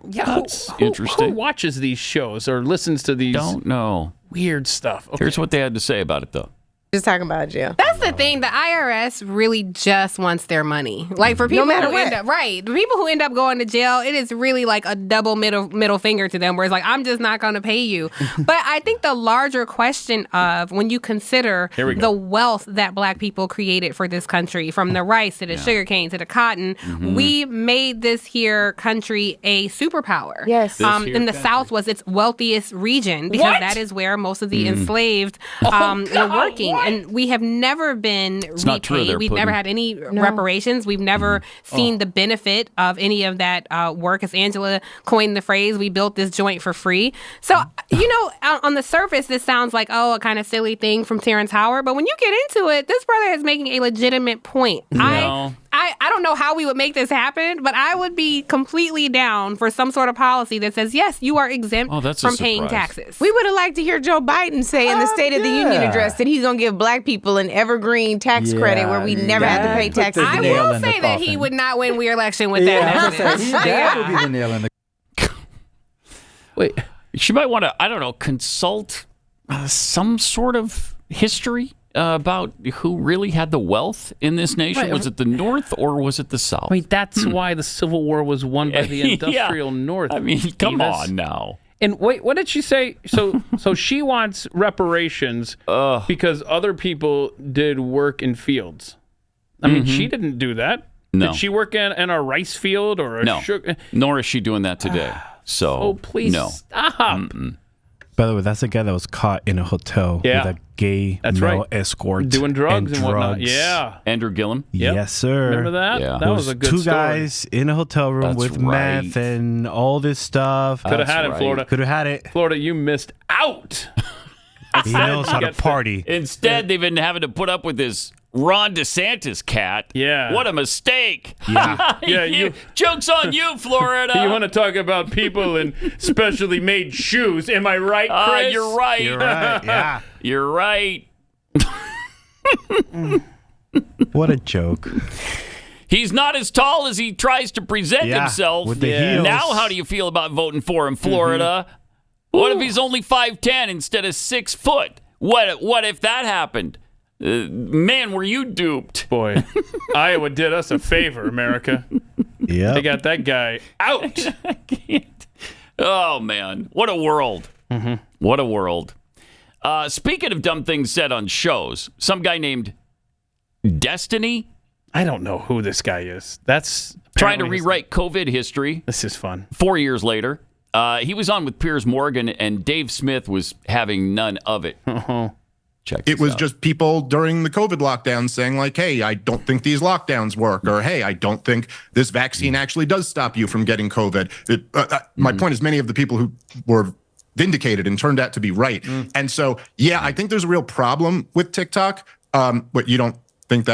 That's interesting. Who watches these shows or listens to these? Don't know. Weird stuff. Okay. Here's what they had to say about it, though. Just talking about jail. That's the thing. The IRS really just wants their money. Like for people who end up the people who end up going to jail, it is really like a double middle finger to them, where it's like, I'm just not going to pay you. But I think the larger question of when you consider the wealth that black people created for this country, from the rice to the sugarcane to the cotton, we made this here country a superpower. Yes. In the South was its wealthiest region because that is where most of the enslaved were working. And we have never been repaid. We've never had any reparations. We've never seen the benefit of any of that work. As Angela coined the phrase, we built this joint for free. So, on the surface, this sounds like, a kind of silly thing from Terrence Howard. But when you get into it, this brother is making a legitimate point. No. I don't know how we would make this happen, but I would be completely down for some sort of policy that says, yes, you are exempt from paying taxes. We would have liked to hear Joe Biden say in the State of the Union address that he's going to give black people an evergreen tax credit where we never had to pay taxes. I will say that he would not win re-election with that message. That would be the nail in the... Wait, she might want to, consult some sort of history about who really had the wealth in this nation. Right. Was it the North or was it the South? Wait, that's why the Civil War was won by the industrial North. I mean, come on now. And wait, what did she say? So she wants reparations because other people did work in fields. I mean, she didn't do that. No. Did she work in a rice field or a sugar? Nor is she doing that today. So, please stop. By the way, that's the guy that was caught in a hotel with a gay male escort. Doing drugs and whatnot. Yeah. Andrew Gillum? Yep. Yes, sir. Remember that? Yeah. That was a good two story. guys in a hotel room with meth and all this stuff. Could have had it, Florida. Could have had it. Florida, you missed out. He knows how to party. Instead, they've been having to put up with this Ron DeSantis cat. Yeah. What a mistake. Yeah. Joke's on you, Florida. You want to talk about people in specially made shoes. Am I right, Chris? You're right. You're right. Yeah. You're right. What a joke. He's not as tall as he tries to present himself. With the heels. Now, how do you feel about voting for him, Florida? What if he's only 5'10" instead of 6 foot? What if that happened? Man, were you duped? Boy, Iowa did us a favor, America. Yeah. They got that guy out. I can't. Oh, man. What a world. What a world. Speaking of dumb things said on shows, some guy named Destiny. I don't know who this guy is. That's trying to rewrite COVID history. This is fun. 4 years later. He was on with Piers Morgan, and Dave Smith was having none of it. It was just people during the COVID lockdown saying like, hey, I don't think these lockdowns work, or hey, I don't think this vaccine actually does stop you from getting COVID. My point is many of the people who were vindicated and turned out to be right. And so, I think there's a real problem with TikTok. But you don't think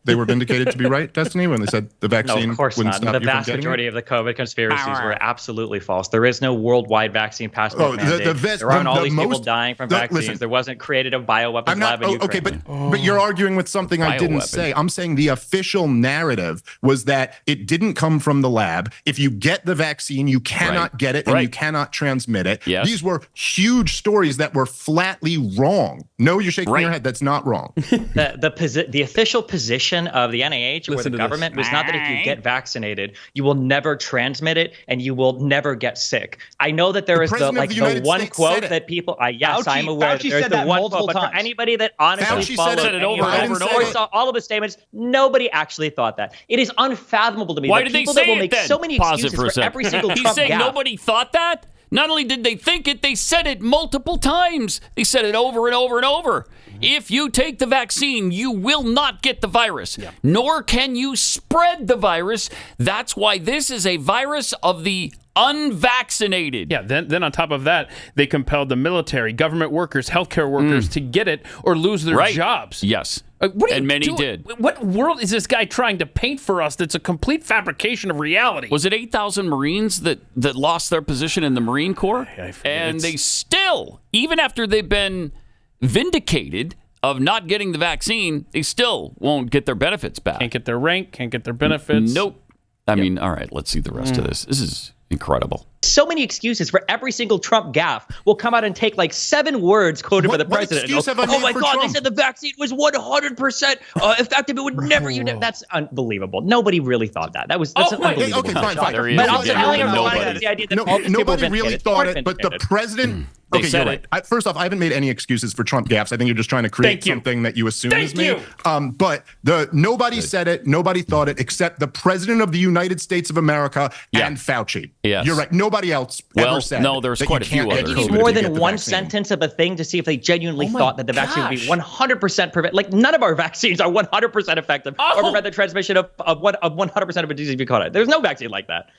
they were vindicated to be right, Destiny, when they said the vaccine No, of course wouldn't not. stop The you from vast getting majority it? of the COVID conspiracies were absolutely false. There is no worldwide vaccine passport mandate. There aren't all these people dying from vaccines. Listen, there wasn't created a bioweapons I'm not lab in Ukraine. okay, but you're arguing with something I didn't say. I'm saying the official narrative was that it didn't come from the lab. If you get the vaccine, you cannot get it and you cannot transmit it. Yes. These were huge stories that were flatly wrong. No, you're shaking your head. That's not wrong. The official position of the NIH or the government was not that if you get vaccinated, you will never transmit it and you will never get sick. I know that there is the one quote that people. Yes, I'm aware. Fauci There's said the that one multiple quote, but for times. anybody that honestly Fauci followed said it over and over and over. saw all of his statements, nobody actually thought that. It is unfathomable to me. Why that did they people say that will it make then? so many Pause it excuses for a for second. every single He's Trump saying gaffe. nobody thought that? Not only did they think it, they said it multiple times. They said it over and over and over. If you take the vaccine, you will not get the virus, nor can you spread the virus. That's why this is a virus of the unvaccinated. Yeah, then on top of that, they compelled the military, government workers, healthcare workers to get it or lose their jobs. Yes. What are and you many doing? did. What world is this guy trying to paint for us that's a complete fabrication of reality? Was it 8,000 Marines that lost their position in the Marine Corps? And they still, even after they've been vindicated of not getting the vaccine, they still won't get their benefits back. Can't get their rank, can't get their benefits. Nope. I mean, all right, let's see the rest of this. This is incredible. So many excuses for every single Trump gaffe will come out and take like 7 words quoted by the president. What excuse have I made oh my for God, Trump? they said the vaccine was 100% effective. It would never. That's unbelievable. Nobody really thought that. That's unbelievable. Okay, fine. But I'm telling everyone the idea that nobody really thought it, but the president. Okay, you're right. First off, I haven't made any excuses for Trump gaffes. I think you're just trying to create something that you assume is me. But nobody said it, nobody thought it, except the president of the United States of America and Fauci. Yes. You're right. Nobody else ever said. No, there's that quite a few others. You need more than one sentence of a thing to see if they genuinely thought that the vaccine would be 100% prevent. Like none of our vaccines are 100% effective or prevent the transmission of 100% of a disease if you caught it. There's no vaccine like that.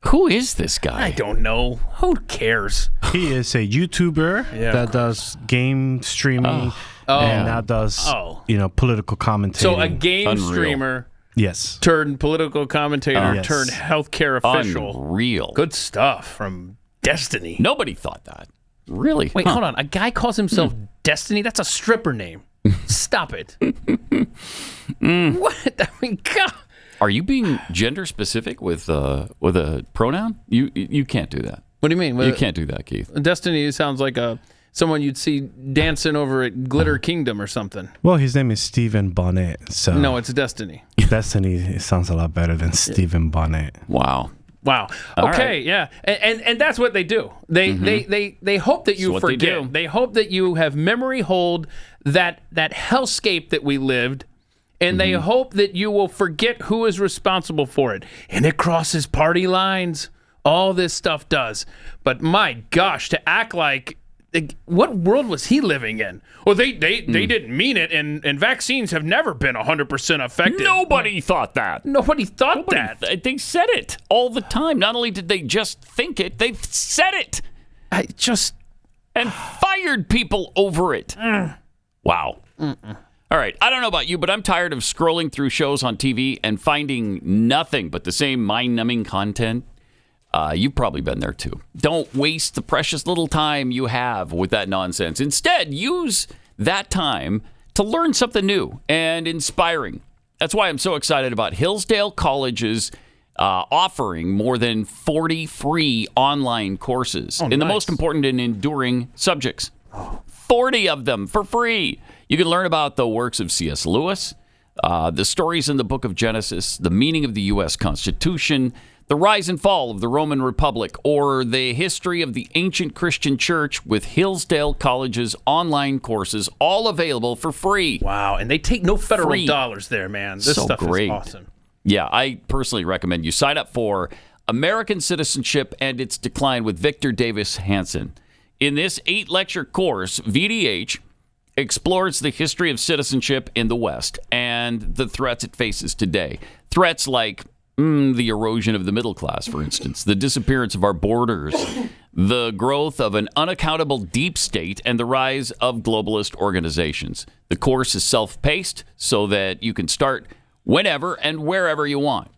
Who is this guy? I don't know. Who cares? He is a YouTuber that does game streaming and now does political commentating. So a game streamer, yes, turned political commentator, turned healthcare official. Unreal. Good stuff from Destiny. Nobody thought that. Really? Wait, hold on. A guy calls himself Destiny? That's a stripper name. Stop it. What? I mean, God. Are you being gender specific with a pronoun? You can't do that. What do you mean? You can't do that, Keith. Destiny sounds like someone you'd see dancing over at Glitter Kingdom or something. Well, his name is Stephen Bonnet. So no, it's Destiny. Destiny sounds a lot better than Stephen Bonnet. Wow. Wow. Okay, yeah. And that's what they do. They hope that you forget. They hope that you have memory hold that hellscape that we lived. And they hope that you will forget who is responsible for it. And it crosses party lines. All this stuff does. But my gosh, to act like, what world was he living in? Well, they didn't mean it, and vaccines have never been 100% effective. Nobody thought that. Nobody thought that. They said it all the time. Not only did they just think it, they've said it. And fired people over it. Wow. All right, I don't know about you, but I'm tired of scrolling through shows on TV and finding nothing but the same mind-numbing content. You've probably been there too. Don't waste the precious little time you have with that nonsense. Instead, use that time to learn something new and inspiring. That's why I'm so excited about Hillsdale College's offering more than 40 free online courses in the most important and enduring subjects. 40 of them for free. You can learn about the works of C.S. Lewis, the stories in the book of Genesis, the meaning of the U.S. Constitution, the rise and fall of the Roman Republic, or the history of the ancient Christian church with Hillsdale College's online courses, all available for free. Wow, and they take no federal dollars there, man. This stuff is awesome. Yeah, I personally recommend you sign up for American Citizenship and Its Decline with Victor Davis Hanson. In this 8-lecture course, VDH explores the history of citizenship in the West and the threats it faces today. Threats like the erosion of the middle class, for instance, the disappearance of our borders, the growth of an unaccountable deep state, and the rise of globalist organizations. The course is self-paced so that you can start whenever and wherever you want.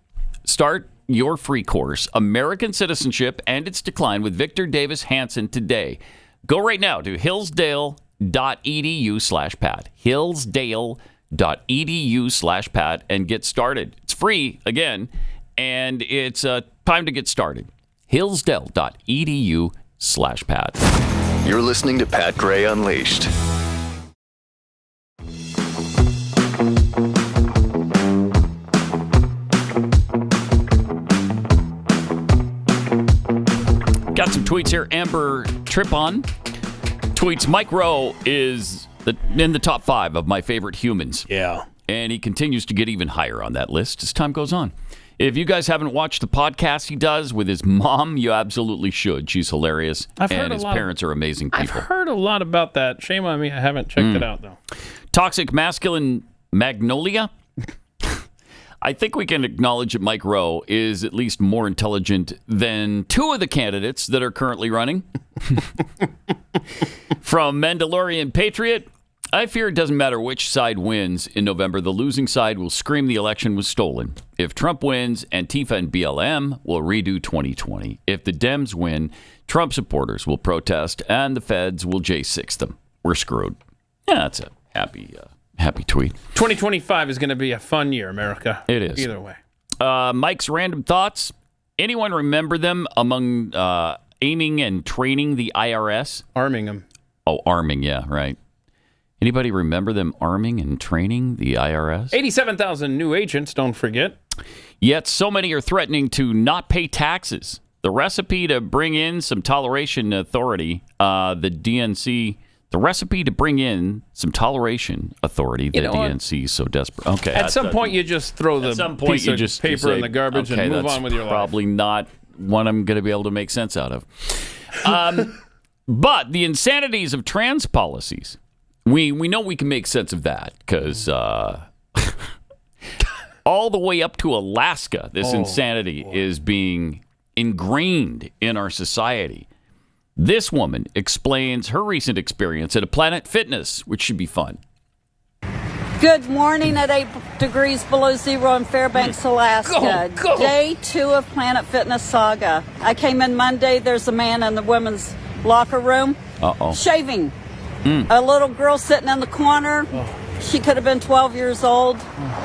Start your free course, American Citizenship and Its Decline with Victor Davis Hanson, today. Go right now to hillsdale.edu/Pat. Hillsdale.edu/Pat and get started. It's free, again, and it's time to get started. Hillsdale.edu/Pat. You're listening to Pat Gray Unleashed. Got some tweets here. Amber Tripon tweets, Mike Rowe is in the top 5 of my favorite humans. Yeah. And he continues to get even higher on that list as time goes on. If you guys haven't watched the podcast he does with his mom, you absolutely should. She's hilarious. And his parents are amazing people. I've heard a lot about that. Shame on me. I haven't checked it out, though. Toxic Masculine Magnolia. I think we can acknowledge that Mike Rowe is at least more intelligent than two of the candidates that are currently running. From Mandalorian Patriot, I fear it doesn't matter which side wins in November. The losing side will scream the election was stolen. If Trump wins, Antifa and BLM will redo 2020. If the Dems win, Trump supporters will protest and the feds will J6 them. We're screwed. Yeah, that's a happy tweet. 2025 is going to be a fun year, America. It is. Either way. Mike's random thoughts. Anyone remember them among aiming and training the IRS? Arming them. Oh, arming, yeah, right. Anybody remember them arming and training the IRS? 87,000 new agents, don't forget. Yet so many are threatening to not pay taxes. The recipe to bring in some toleration authority, the DNC... The recipe to bring in some toleration authority, the DNC is so desperate. Okay. At some point, you just throw the piece of paper in the garbage and move on with your life. Probably not one I'm going to be able to make sense out of. But the insanities of trans policies, we know we can make sense of that because all the way up to Alaska, this insanity is being ingrained in our society. This woman explains her recent experience at a Planet Fitness, which should be fun. Good morning at 8 degrees below zero in Fairbanks, Alaska. Go. Day 2 of Planet Fitness saga. I came in Monday. There's a man in the women's locker room shaving. A little girl sitting in the corner. She could have been 12 years old.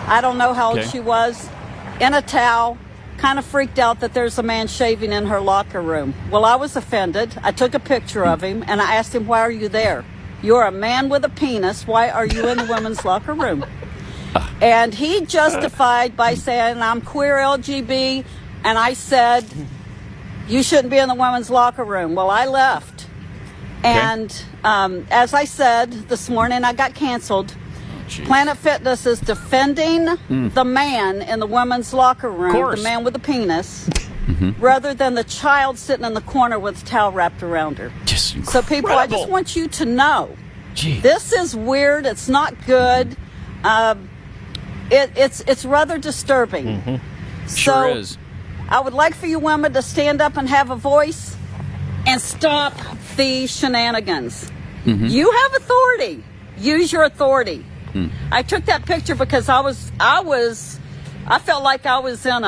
I don't know how old she was. In a towel. Kind of freaked out that there's a man shaving in her locker room. Well, I was offended. I took a picture of him and I asked him, why are you there? You're a man with a penis. Why are you in the women's locker room? And he justified by saying, I'm queer LGB. And I said, you shouldn't be in the women's locker room. Well, I left. And as I said this morning, I got canceled. Planet Fitness is defending the man in the women's locker room, the man with the penis, rather than the child sitting in the corner with a towel wrapped around her. So people, I just want you to know, this is weird. It's not good. It's rather disturbing. Sure is. I would like for you women to stand up and have a voice and stop the shenanigans. You have authority. Use your authority. I took that picture because I felt like I was in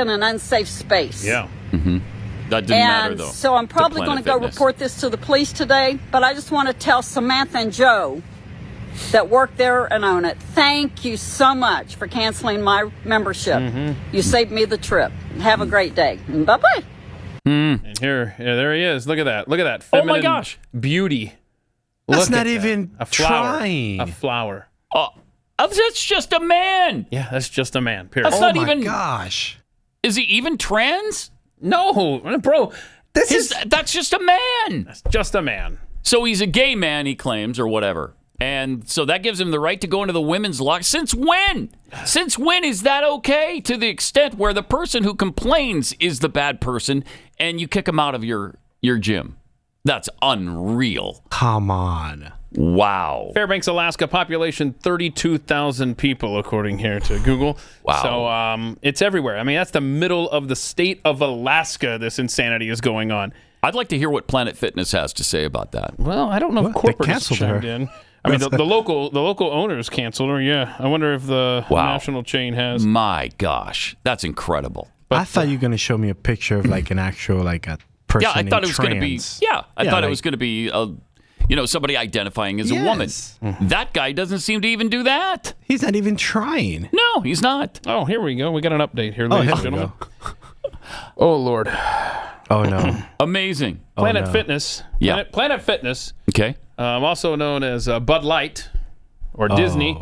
an unsafe space. Yeah. That didn't matter though. So I'm probably going to go report this to the police today, but I just want to tell Samantha and Joe that work there and own it, thank you so much for canceling my membership. You saved me the trip. Have a great day. Bye-bye. And there he is. Look at that. Look at that. Feminine oh my gosh. Beauty. That's not even trying. A flower. Oh, that's just a man. Yeah, that's just a man. Period. That's not even. Gosh. Is he even trans? No, bro. That's just a man. That's just a man. So he's a gay man, he claims, or whatever. And so that gives him the right to go into the women's locker. Since when? Since when is that okay? To the extent where the person who complains is the bad person and you kick him out of your gym. That's unreal. Come on. Wow. Fairbanks, Alaska, population 32,000 people, according here to Google. Wow. So it's everywhere. I mean, that's the middle of the state of Alaska. This insanity is going on. I'd like to hear what Planet Fitness has to say about that. Well, I don't know if corporate has chimed in. I mean, the local owners canceled her. Yeah, I wonder if the national chain has. My gosh, that's incredible. But I thought you were going to show me a picture of like an actual like a person. Yeah, I thought it was going to be. Yeah, I thought like, it was going to be. Somebody identifying as a woman. That guy doesn't seem to even do that. He's not even trying. No, he's not. Oh, here we go. We got an update here, ladies and gentlemen. Oh, Lord. Oh, no. Amazing. Planet Fitness. Yeah. Planet Fitness. Okay. Also known as Bud Light or Disney,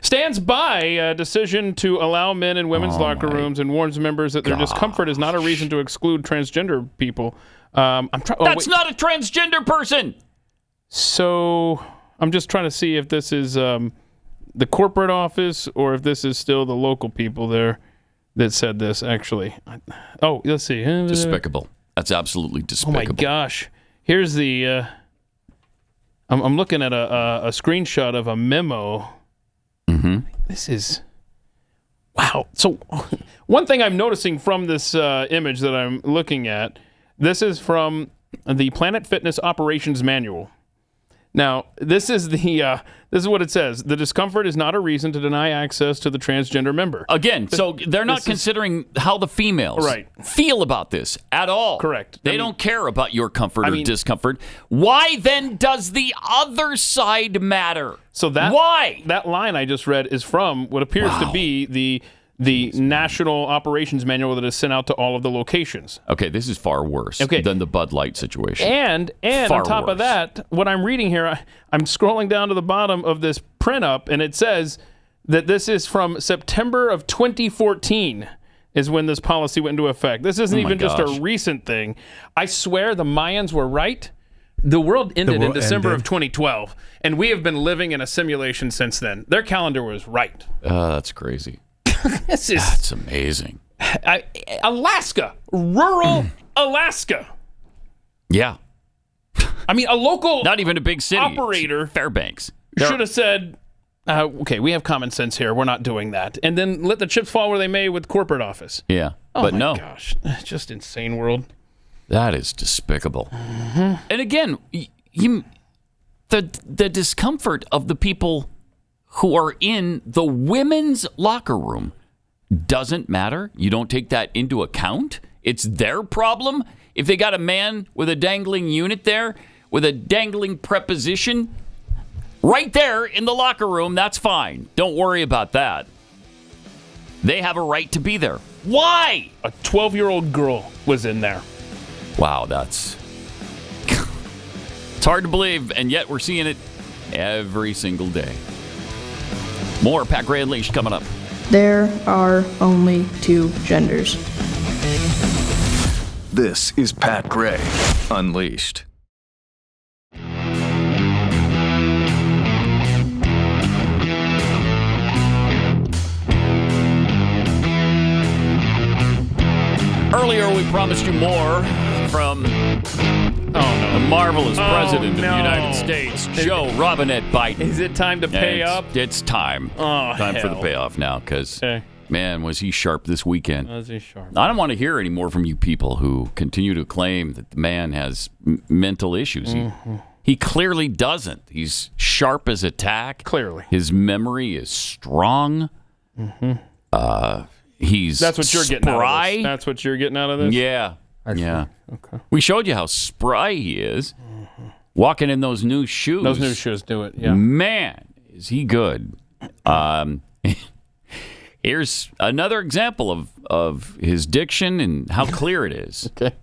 stands by a decision to allow men in women's locker rooms and warns members that their discomfort is not a reason to exclude transgender people. That's not a transgender person. So I'm just trying to see if this is the corporate office or if this is still the local people there that said this, actually. Oh, let's see. Despicable. That's absolutely despicable. Oh, my gosh. Here's the... I'm looking at a screenshot of a memo. This is wow. So one thing I'm noticing from this image that I'm looking at, this is from the Planet Fitness Operations Manual. Now, this is what it says. The discomfort is not a reason to deny access to the transgender member. Again, so they're not considering how the females feel about this at all. Correct. They don't care about your comfort or discomfort. Why then does the other side matter? So why? That line I just read is from what appears to be the National Operations Manual that is sent out to all of the locations. Okay, this is far worse than the Bud Light situation. And on top of that, what I'm reading here, I'm scrolling down to the bottom of this print-up, and it says that this is from September of 2014 is when this policy went into effect. This isn't even just a recent thing. I swear the Mayans were right. The world ended in December of 2012, and we have been living in a simulation since then. Their calendar was right. That's crazy. That's amazing. Alaska, rural Alaska. Yeah. I mean, a local not even a big city operator Fairbanks should have said, okay, we have common sense here. We're not doing that. And then let the chips fall where they may with corporate office. Yeah. But no. Gosh, just insane world. That is despicable. Mm-hmm. And again, the discomfort of the people who are in the women's locker room doesn't matter. You don't take that into account. It's their problem. If they got a man with a dangling unit there, with a dangling preposition, right there in the locker room, that's fine. Don't worry about that. They have a right to be there. Why? A 12-year-old girl was in there. Wow, it's hard to believe, and yet we're seeing it every single day. More Pat Gray Unleashed coming up. There are only two genders. This is Pat Gray Unleashed. Earlier, we promised you more from the marvelous president of the United States, Joe Robinette Biden. Is it time to pay up? It's time. Time for the payoff now, because, man, was he sharp this weekend. Was he sharp? I don't want to hear any more from you people who continue to claim that the man has mental issues. He clearly doesn't. He's sharp as a tack. Clearly. His memory is strong. He's That's what you're getting out of this. That's what you're getting out of this? Yeah. Okay. We showed you how spry he is. Walking in those new shoes. Those new shoes do it, yeah. Man, is he good. Here's another example of his diction and how clear it is. Okay.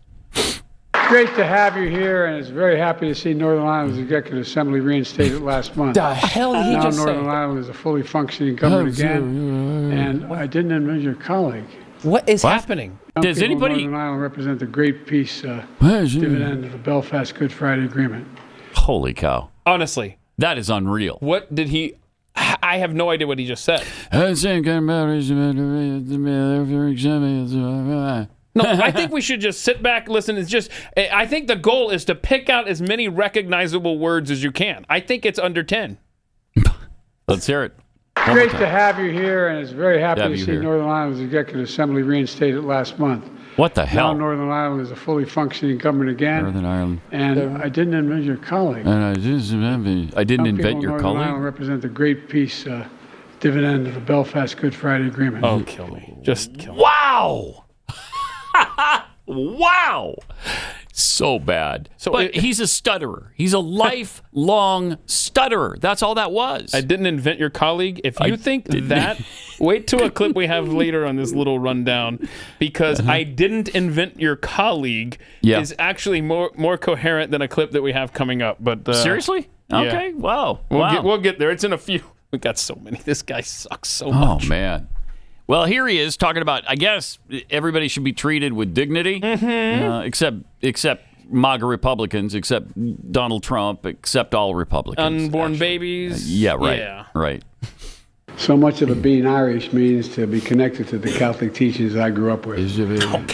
Great to have you here, and it's very happy to see Northern Ireland's Executive Assembly reinstated last month. The hell did he just say? Now Northern Ireland is a fully functioning government again, and I didn't admit your colleague. What is happening? Does anybody... Northern Ireland represent the great peace dividend of the Belfast Good Friday Agreement. Holy cow. Honestly. That is unreal. What did he... I have no idea what he just said. No, I think we should just sit back, listen. I think the goal is to pick out as many recognizable words as you can. I think it's under 10. Let's hear it. Great to have you here, and it's very happy to see Northern Ireland's Executive Assembly reinstated last month. What the hell? Now Northern Ireland is a fully functioning government again. Northern Ireland. And I didn't invent your colleague. And I didn't invent your colleague? Northern Ireland represent the great peace dividend of the Belfast Good Friday Agreement. Oh, kill me. Just kill me. Wow! Wow! So bad. But he's a stutterer. He's a lifelong stutterer. That's all that was. I didn't invent your colleague. If you think that, wait till a clip we have later on this little rundown, because I didn't invent your colleague is actually more coherent than a clip that we have coming up. But seriously? Okay. Yeah. Wow. We'll get there. It's in a few. We got so many. This guy sucks so much. Oh, man. Well, here he is talking about, I guess everybody should be treated with dignity, except MAGA Republicans, except Donald Trump, except all Republicans. Unborn babies. Yeah, right. So much of it being Irish means to be connected to the Catholic teachings I grew up with.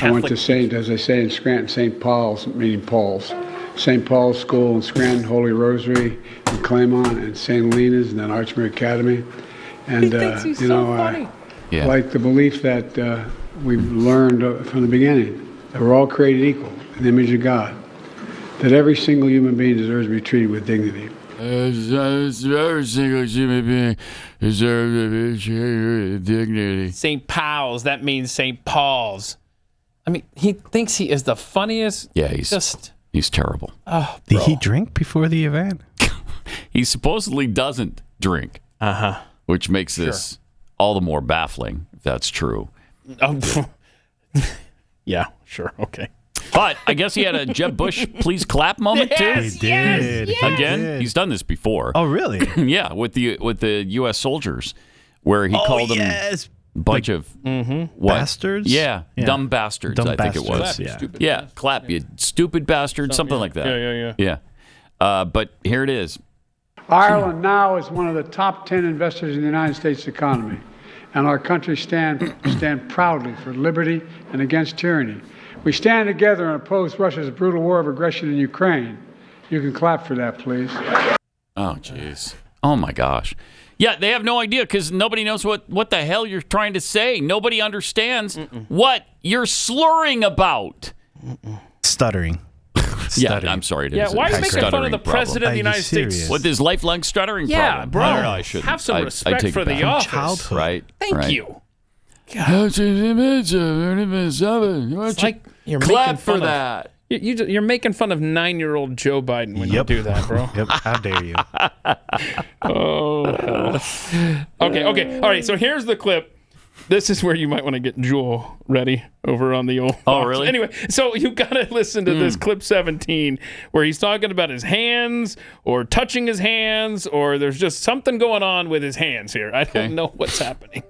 I went to St., as they say in Scranton, St. Paul's, meaning Paul's. St. Paul's School in Scranton, Holy Rosary in Claymont, and St. Lena's, and then Archmere Academy. And he thinks he's so funny. Like the belief that we've learned from the beginning that we're all created equal in the image of God, that every single human being deserves to be treated with dignity. Every single human being deserves to be treated with dignity. St. Paul's, that means St. Paul's. I mean, he thinks he is the funniest. Yeah, he's terrible. Oh, did he drink before the event? He supposedly doesn't drink. Which makes this all the more baffling, if that's true. Yeah, sure. Okay. But I guess he had a Jeb Bush please clap moment too. He did. Again, he's done this before. Oh, really? Yeah, with the U.S. soldiers, where he called them a bunch of bastards. Yeah, dumb bastards. Dumb I think it was. Clap, yeah, clap, you stupid bastard, something like that. Yeah. But here it is. Ireland now is one of the top 10 investors in the United States economy, and our country stand proudly for liberty and against tyranny. We stand together and oppose Russia's brutal war of aggression in Ukraine. You can clap for that, please. Oh, jeez. Oh, my gosh. Yeah, they have no idea because nobody knows what the hell you're trying to say. Nobody understands what you're slurring about. Stuttering. Yeah, I'm sorry. Why are you making fun of the president of the United States? With his lifelong stuttering problem. Bro. I don't know, I shouldn't. Have some respect for the office. Childhood. Right. Thank you. It's like you're clap for that. You're making fun of 9-year-old Joe Biden when you do that, bro. Yep. How dare you? Okay. All right. So here's the clip. This is where you might want to get Jewel ready over on the old box. Oh, really? Anyway, so you got to listen to this clip 17 where he's talking about his hands or touching his hands, or there's just something going on with his hands here. I don't know what's happening.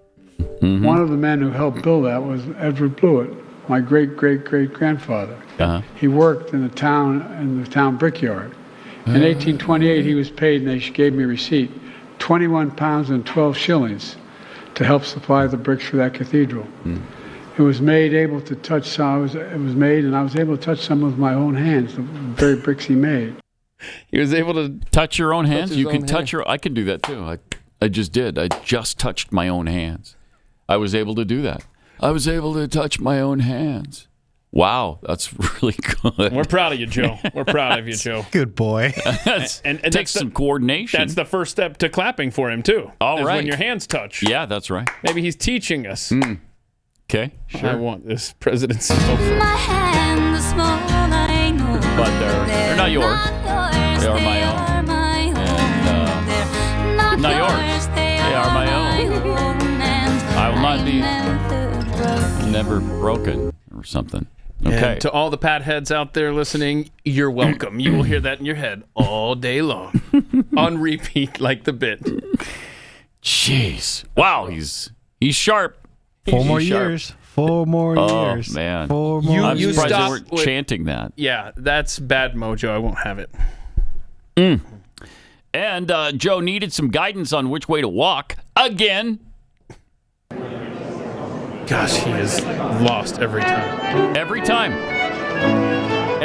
One of the men who helped build that was Edward Blewett, my great-great-great-grandfather. He worked in the town brickyard. In 1828, he was paid, and they gave me a receipt, 21 pounds and 12 shillings to help supply the bricks for that cathedral. It was made able to touch some. It was made, and I was able to touch some with my own hands, the very bricks he made. He was able to touch your own hands. You can touch your. I can do that too. I just did. I just touched my own hands. I was able to do that. I was able to touch my own hands. Wow, that's really good. We're proud of you, Joe. We're proud of you, Joe. Good boy. and takes some coordination. That's the first step to clapping for him, too. All right. When your hands touch. Yeah, that's right. Maybe he's teaching us. Okay, sure. I want this presidency over. But they're not yours. They are my own. And, not yours. They are my own. I will not be never broken or something. Okay. And to all the Pat heads out there listening, you're welcome. You will hear that in your head all day long. On repeat like the bit. Jeez. Wow, he's sharp. 4 more years. 4 more years. Oh, man. 4 more I'm years. surprised they weren't chanting that. Yeah, that's bad mojo. I won't have it. And Joe needed some guidance on which way to walk again. Gosh, he is lost every time. Every time.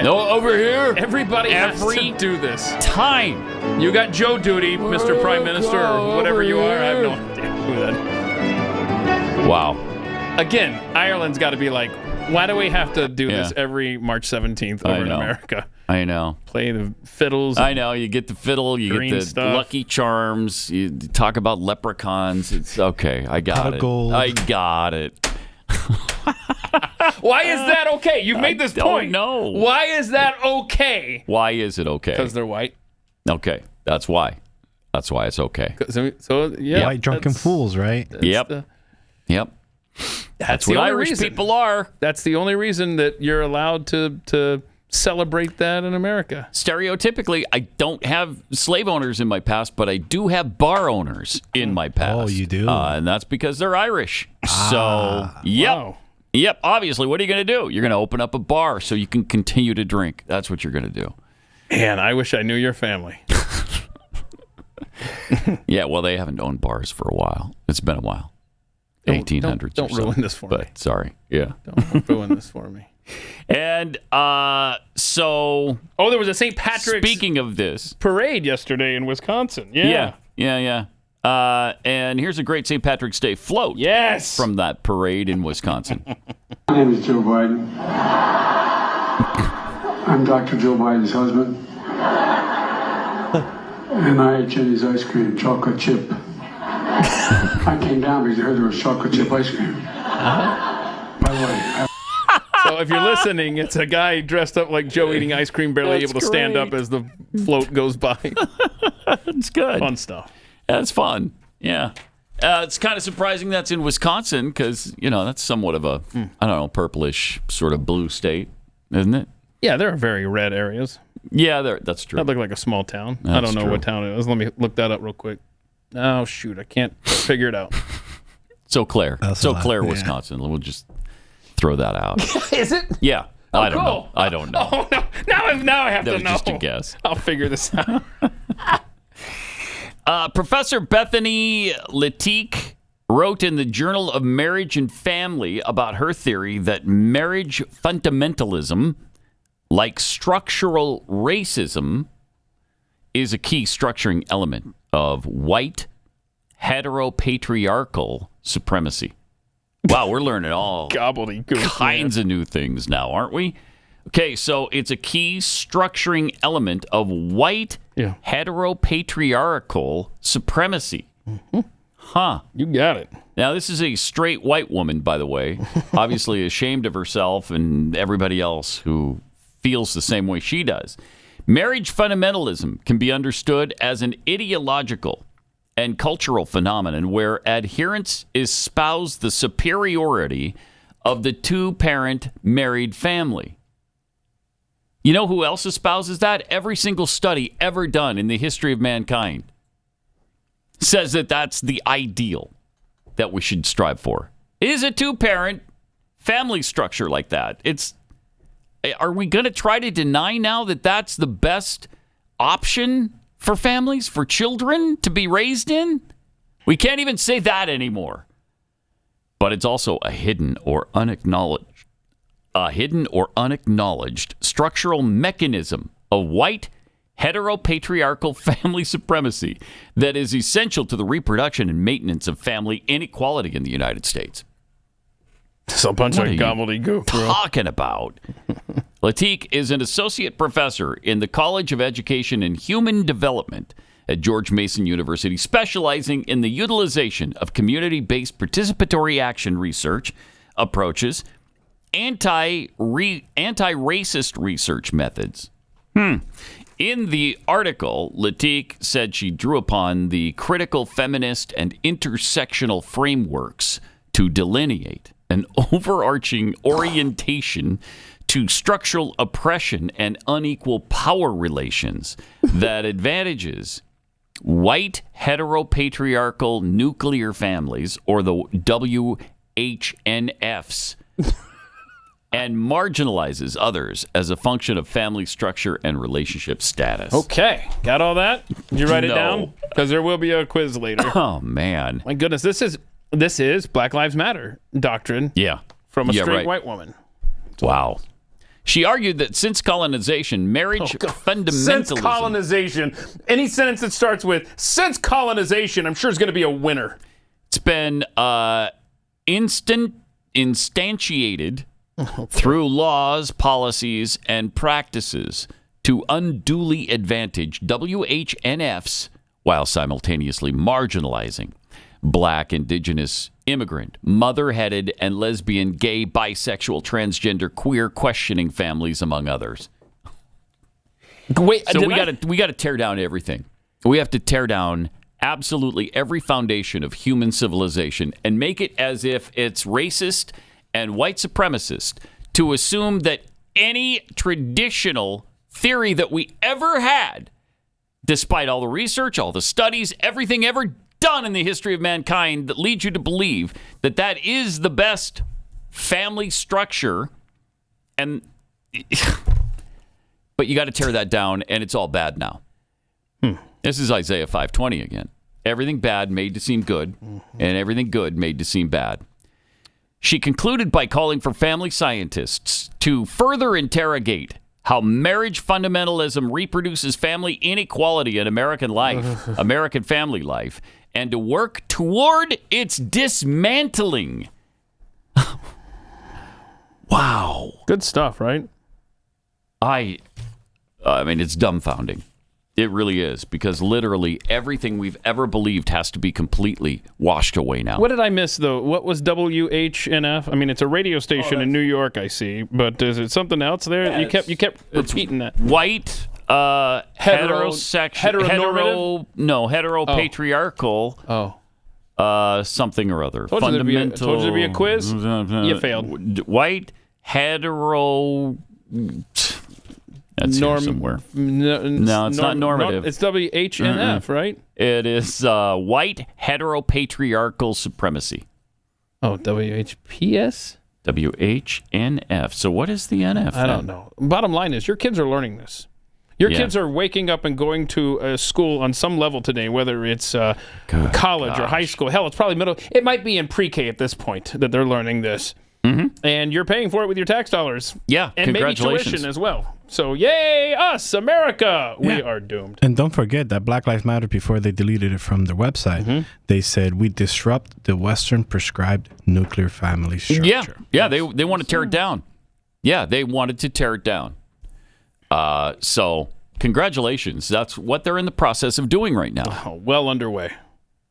No, over here. Everybody has to do this. Time. You got Joe duty, Mr. Prime Minister, or whatever you are. I have no idea who that. Wow. Again, Ireland's got to be like, why do we have to do this every March 17th over in America? I know. Play the fiddles. I know. You get the fiddle. You get the stuff. Lucky Charms. You talk about leprechauns. It's okay. I got it. Gold. I got it. Why is that okay? You've made this point. No. Why is that okay? Why is it okay? Because they're white. Okay. That's why. That's why it's okay. So yeah. White drunken fools, right? Yep. Yep. That's what the only Irish reason. people are. That's the only reason that you're allowed to celebrate that in America. Stereotypically, I don't have slave owners in my past, but I do have bar owners in my past. Oh, you do? And that's because they're Irish. So, yep. Wow. Yep. Obviously, what are you going to do? You're going to open up a bar so you can continue to drink. That's what you're going to do. Man, I wish I knew your family. Yeah, well, they haven't owned bars for a while. It's been a while. 1800s. Don't ruin this for me. Sorry. Yeah. Don't ruin this for me. And so... Oh, there was a St. Patrick's... Speaking of this... parade yesterday in Wisconsin. Yeah. And here's a great St. Patrick's Day float. Yes. From that parade in Wisconsin. My name is Joe Biden. I'm Dr. Joe Biden's husband. And I ate Jenny's ice cream, chocolate chip. I came down because I heard there was chocolate chip ice cream. By the way, so if you're listening, it's a guy dressed up like Joe eating ice cream, barely able to stand up as the float goes by. It's good. Fun stuff. That's fun. Yeah. It's kind of surprising that's in Wisconsin because, that's somewhat of a, I don't know, purplish sort of blue state, isn't it? Yeah, there are very red areas. Yeah, that's true. That look like a small town. That's I don't know true. what town it is. Let me look that up real quick. Oh, shoot. I can't figure it out. Wisconsin. We'll just throw that out. Is it? Yeah. Oh, I don't cool. know. I don't know. Oh, no. Now I have That to was know. just a guess. I'll figure this out. Professor Bethany Letique wrote in the Journal of Marriage and Family about her theory that marriage fundamentalism, like structural racism, is a key structuring element of white heteropatriarchal supremacy. Wow, we're learning all kinds of new things now, aren't we? Okay, so it's a key structuring element of white heteropatriarchal supremacy. Mm-hmm. Huh. You got it. Now, this is a straight white woman, by the way, obviously ashamed of herself and everybody else who feels the same way she does. Marriage fundamentalism can be understood as an ideological and cultural phenomenon where adherents espouse the superiority of the two-parent married family. You know who else espouses that? Every single study ever done in the history of mankind says that that's the ideal that we should strive for. Is a two-parent family structure like that. Are we going to try to deny now that that's the best option for families, for children to be raised in? We can't even say that anymore. But it's also a hidden or unacknowledged structural mechanism of white heteropatriarchal family supremacy that is essential to the reproduction and maintenance of family inequality in the United States. It's a bunch of gobbledygook, bro. Talking about. Letique is an associate professor in the College of Education and Human Development at George Mason University, specializing in the utilization of community-based participatory action research approaches, anti-racist research methods. In the article, Letique said she drew upon the critical feminist and intersectional frameworks to delineate an overarching orientation to structural oppression and unequal power relations that advantages white heteropatriarchal nuclear families, or the WHNFs, and marginalizes others as a function of family structure and relationship status. Okay. Got all that? Did you write it No. down? Because there will be a quiz later. Oh, man. My goodness. This is Black Lives Matter doctrine. Yeah. From a Yeah, straight right. white woman. Wow. She argued that since colonization, marriage fundamentalism... Since colonization. Any sentence that starts with, since colonization, I'm sure is going to be a winner. It's been instantiated through laws, policies, and practices to unduly advantage WHNFs while simultaneously marginalizing Black, Indigenous, immigrant, mother-headed, and lesbian, gay, bisexual, transgender, queer, questioning families, among others. Wait, so we got to tear down everything. We have to tear down absolutely every foundation of human civilization and make it as if it's racist and white supremacist to assume that any traditional theory that we ever had, despite all the research, all the studies, everything ever done in the history of mankind that leads you to believe that that is the best family structure, and but you got to tear that down, and it's all bad now. This is Isaiah 5:20 again. Everything bad made to seem good, and everything good made to seem bad. She concluded by calling for family scientists to further interrogate how marriage fundamentalism reproduces family inequality in American life, American family life, and to work toward its dismantling. Wow. Good stuff, right? I mean, it's dumbfounding. It really is, because literally everything we've ever believed has to be completely washed away now. What did I miss, though? What was WHNF? I mean, it's a radio station in New York, I see, but is it something else there? Yeah, you kept repeating that. White, heteropatriarchal. Something or other. Told you there'd be a quiz. You failed. White, hetero... That's here somewhere. No, it's not normative. It's WHNF, right? It is white heteropatriarchal supremacy. Oh, WHPS? WHNF. So what is the NF? I don't know. Bottom line is, your kids are learning this. Your kids are waking up and going to a school on some level today, whether it's college or high school. Hell, it's probably middle. It might be in pre-K at this point that they're learning this. Mm-hmm. And you're paying for it with your tax dollars. Yeah, and maybe tuition as well. So, yay, us, America! We are doomed. And don't forget that Black Lives Matter, before they deleted it from their website, they said, we disrupt the Western prescribed nuclear family structure. Yeah, they want to tear it down. Yeah, they wanted to tear it down. So, congratulations. That's what they're in the process of doing right now. Oh, well underway.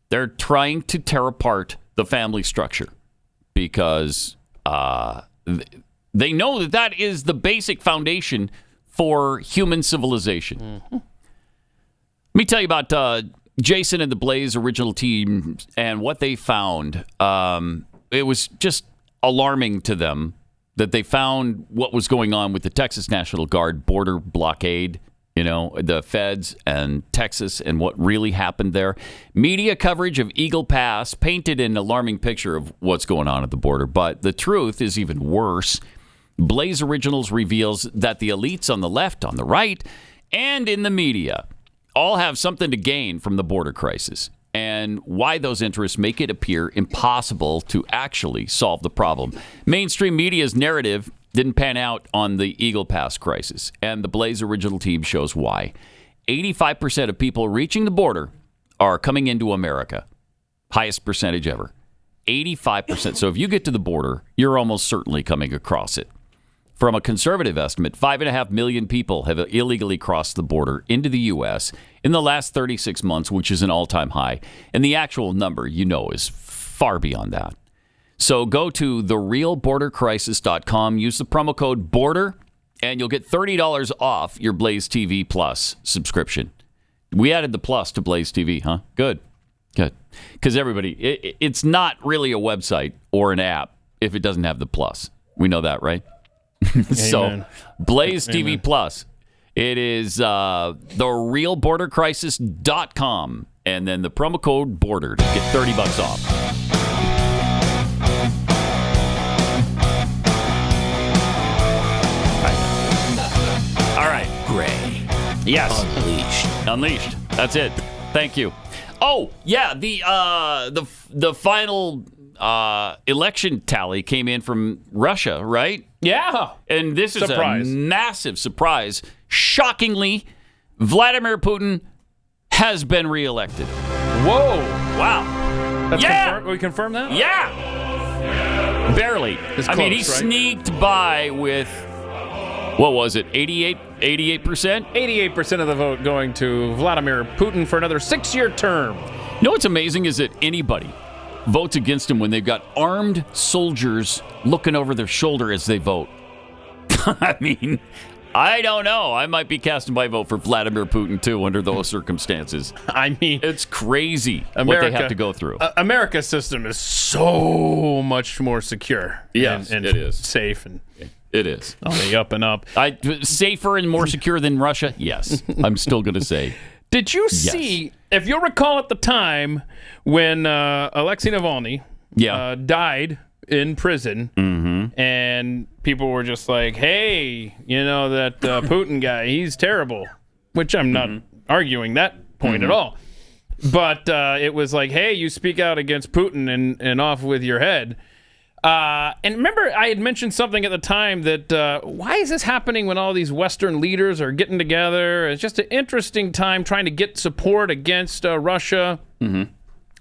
They're trying to tear apart the family structure because... they know that is the basic foundation for human civilization. Let me tell you about Jason and the Blaze original team and what they found. It was just alarming to them that they found what was going on with the Texas National Guard border blockade, the feds and Texas and what really happened there. Media coverage of Eagle Pass painted an alarming picture of what's going on at the border, but the truth is even worse. Blaze Originals reveals that the elites on the left, on the right, and in the media all have something to gain from the border crisis, and why those interests make it appear impossible to actually solve the problem. Mainstream media's narrative didn't pan out on the Eagle Pass crisis, and the Blaze Original team shows why. 85% of people reaching the border are coming into America. Highest percentage ever. 85%. So if you get to the border, you're almost certainly coming across it. From a conservative estimate, 5.5 million people have illegally crossed the border into the U.S. in the last 36 months, which is an all-time high. And the actual number, is far beyond that. So go to therealbordercrisis.com, use the promo code BORDER, and you'll get $30 off your Blaze TV Plus subscription. We added the plus to Blaze TV, huh? Good. Because everybody, it's not really a website or an app if it doesn't have the plus. We know that, right? So, Blaze TV Plus. It is therealbordercrisis.com, and then the promo code BORDER to get $30 off. All right. Gray. Yes. Unleashed. That's it. Thank you. Oh, yeah, the final election tally came in from Russia, right? Yeah. And this is a massive surprise. Shockingly, Vladimir Putin has been reelected. Whoa. Wow. That's confirmed? We confirm that? Yeah. Barely. It's I mean, close, he right? sneaked by with, what was it, 88%? 88% of the vote going to Vladimir Putin for another 6-year term. You know what's amazing is that anybody votes against him when they've got armed soldiers looking over their shoulder as they vote. I mean, I don't know. I might be casting my vote for Vladimir Putin, too, under those circumstances. I mean, it's crazy what they have to go through. America's system is so much more secure. Yes, and it is. Safe. And it is. On the up and up. Safer and more secure than Russia? Yes. I'm still going to say. Did you see, if you'll recall at the time when Alexei Navalny died in prison, and people were just like, hey, that Putin guy, he's terrible, which I'm not arguing that point at all. But it was like, hey, you speak out against Putin and off with your head. And remember, I had mentioned something at the time that why is this happening when all these Western leaders are getting together? It's just an interesting time trying to get support against Russia.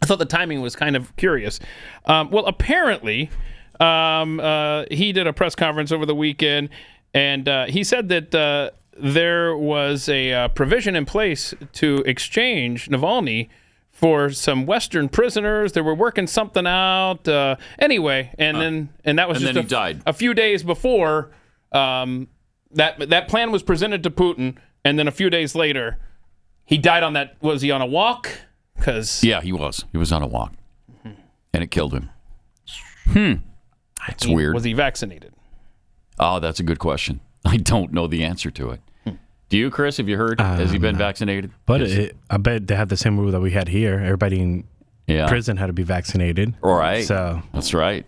I thought the timing was kind of curious. Well, apparently, he did a press conference over the weekend, and he said that there was a provision in place to exchange Navalny for some Western prisoners. They were working something out. Anyway, and that was just he died a few days before that plan was presented to Putin, and then a few days later, he died on that. Was he on a walk? Yeah, he was. He was on a walk, and it killed him. That's weird. Was he vaccinated? Oh, that's a good question. I don't know the answer to it. Do you, Chris? Have you heard? Has he been vaccinated? But I bet they have the same rule that we had here. Everybody in prison had to be vaccinated. Right. So that's right.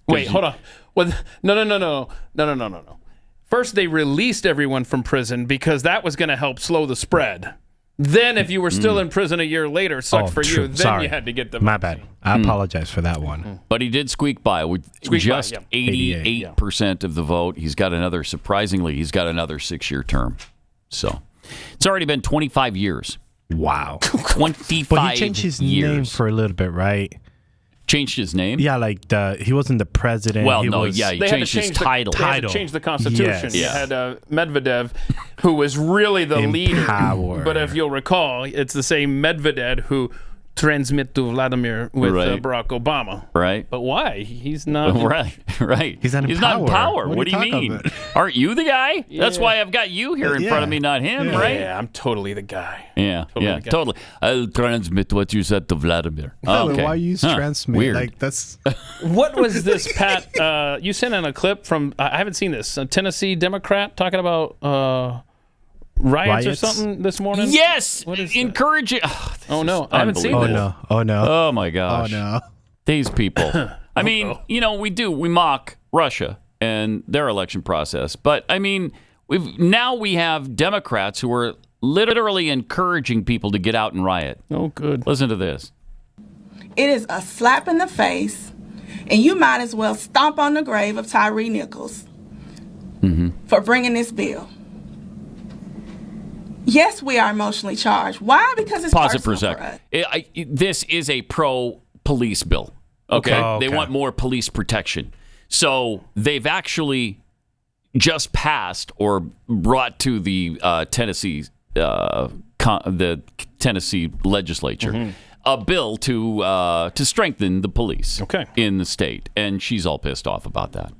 Wait, hold on. Well, no. First, they released everyone from prison because that was going to help slow the spread. Then, if you were still in prison a year later, sucked for you. Then you had to get the My bad. I apologize for that one. But he did squeak by with just 88% of the vote. He's got another 6-year term. So it's already been 25 years. Wow. 25 But he changed his name for a little bit, right? Changed his name? Yeah, like he wasn't the president. Well, he changed his title. They had to change the Constitution. Yes. You had Medvedev, who was really the leader. But if you'll recall, it's the same Medvedev who transmit to Vladimir with Barack Obama. Right. But why? He's not. Right. He's not in power. What do you mean? Aren't you the guy? Yeah. That's why I've got you here in front of me, not him, right? Yeah, I'm totally the guy. Yeah, totally. I'll transmit what you said to Vladimir. Okay. Why use transmit? Weird. Like that's. What was this, Pat? You sent in a clip from, I haven't seen this, a Tennessee Democrat talking about riots or something this morning? Yes! Encouraging. Oh, no. I haven't seen this. Oh, no. Oh, my gosh. Oh, no. These people. I mean, we mock Russia and their election process. But, I mean, we have Democrats who are literally encouraging people to get out and riot. Oh, good. Listen to this. It is a slap in the face, and you might as well stomp on the grave of Tyree Nichols for bringing this bill. Yes, we are emotionally charged. Why? Because it's Pause it for a personal second. This is a pro-police bill. Okay? They want more police protection. So they've actually just passed or brought to the Tennessee legislature a bill to strengthen the police in the state, and she's all pissed off about that.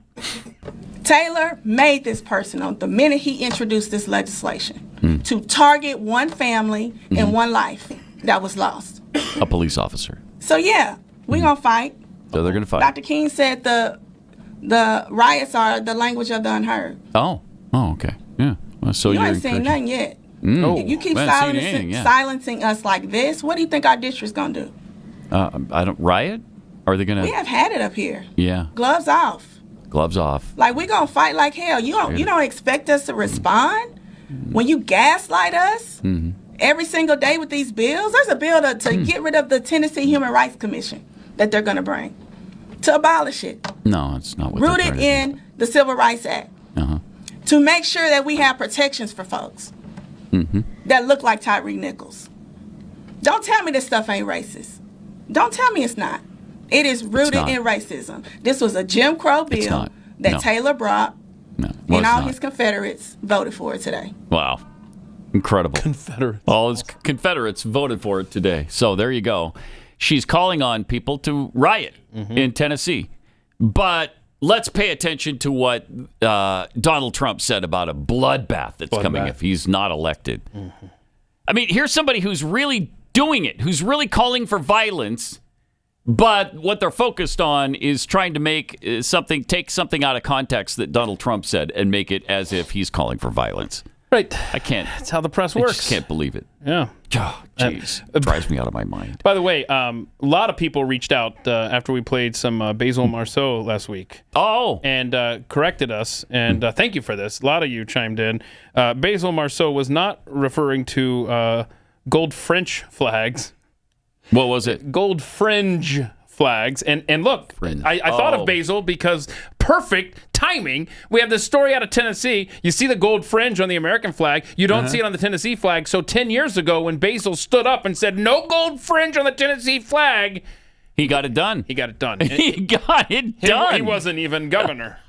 Taylor made this personal the minute he introduced this legislation to target one family and one life that was lost. A police officer. So yeah, we're gonna fight. So they're gonna fight. Dr. King said the riots are the language of the unheard. Oh, okay, yeah. Well, so you ain't seen nothing yet. If you keep silencing us like this, what do you think our district's gonna do? I don't riot. Are they gonna? We have had it up here. Yeah. Gloves off. Gloves off. Like we're gonna fight like hell. You don't expect us to respond when you gaslight us every single day with these bills. There's a bill to get rid of the Tennessee Human Rights Commission that they're gonna bring to abolish it. No, it's not what rooted in the Civil Rights Act to make sure that we have protections for folks that look like Tyree Nichols. Don't tell me this stuff ain't racist. Don't tell me it's not. It is rooted in racism. This was a Jim Crow bill that Taylor brought, and all his Confederates voted for it today. Wow. Incredible. Confederates. All his Confederates voted for it today. So there you go. She's calling on people to riot in Tennessee. But let's pay attention to what Donald Trump said about a bloodbath that's coming if he's not elected. I mean, here's somebody who's really doing it, who's really calling for violence. But what they're focused on is trying to make take something out of context that Donald Trump said and make it as if he's calling for violence. Right. I can't. That's how the press works. I just can't believe it. Yeah. Oh, jeez. It drives me out of my mind. By the way, a lot of people reached out after we played some Basil Marceau last week. Oh. And corrected us. And thank you for this. A lot of you chimed in. Basil Marceau was not referring to gold French flags. What was it? Gold fringe flags. And look, I thought of Basil because perfect timing. We have this story out of Tennessee. You see the gold fringe on the American flag. You don't see it on the Tennessee flag. So 10 years ago, when Basil stood up and said, no gold fringe on the Tennessee flag, he got it done. He got it done. He got it done. He wasn't even governor,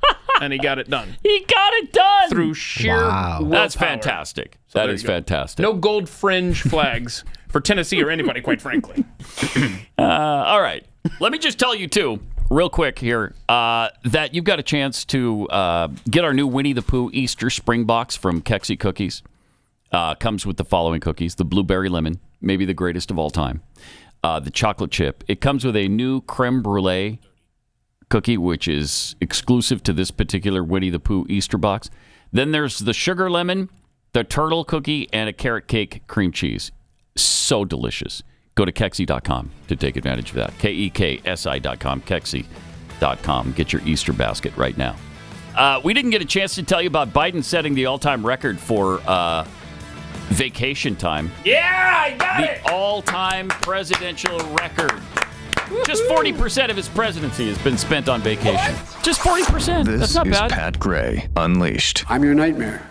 and he got it done. He got it done. Through sheer willpower. That's fantastic. So that is fantastic. No gold fringe flags for Tennessee or anybody, quite frankly. All right. Let me just tell you, too, real quick here, that you've got a chance to get our new Winnie the Pooh Easter Spring Box from Kexi Cookies. Comes with the following cookies: the blueberry lemon, maybe the greatest of all time. The chocolate chip. It comes with a new creme brulee cookie, which is exclusive to this particular Winnie the Pooh Easter box. Then there's the sugar lemon, the turtle cookie, and a carrot cake cream cheese. So delicious. Go to Kexi.com to take advantage of that. KEKSI.com, Kexi.com. Get your Easter basket right now. We didn't get a chance to tell you about Biden setting the all-time record for vacation time. Yeah, I got it! The all-time presidential record. Just 40% of his presidency has been spent on vacation. Just 40%. This That's not is bad. Pat Gray Unleashed. I'm your nightmare.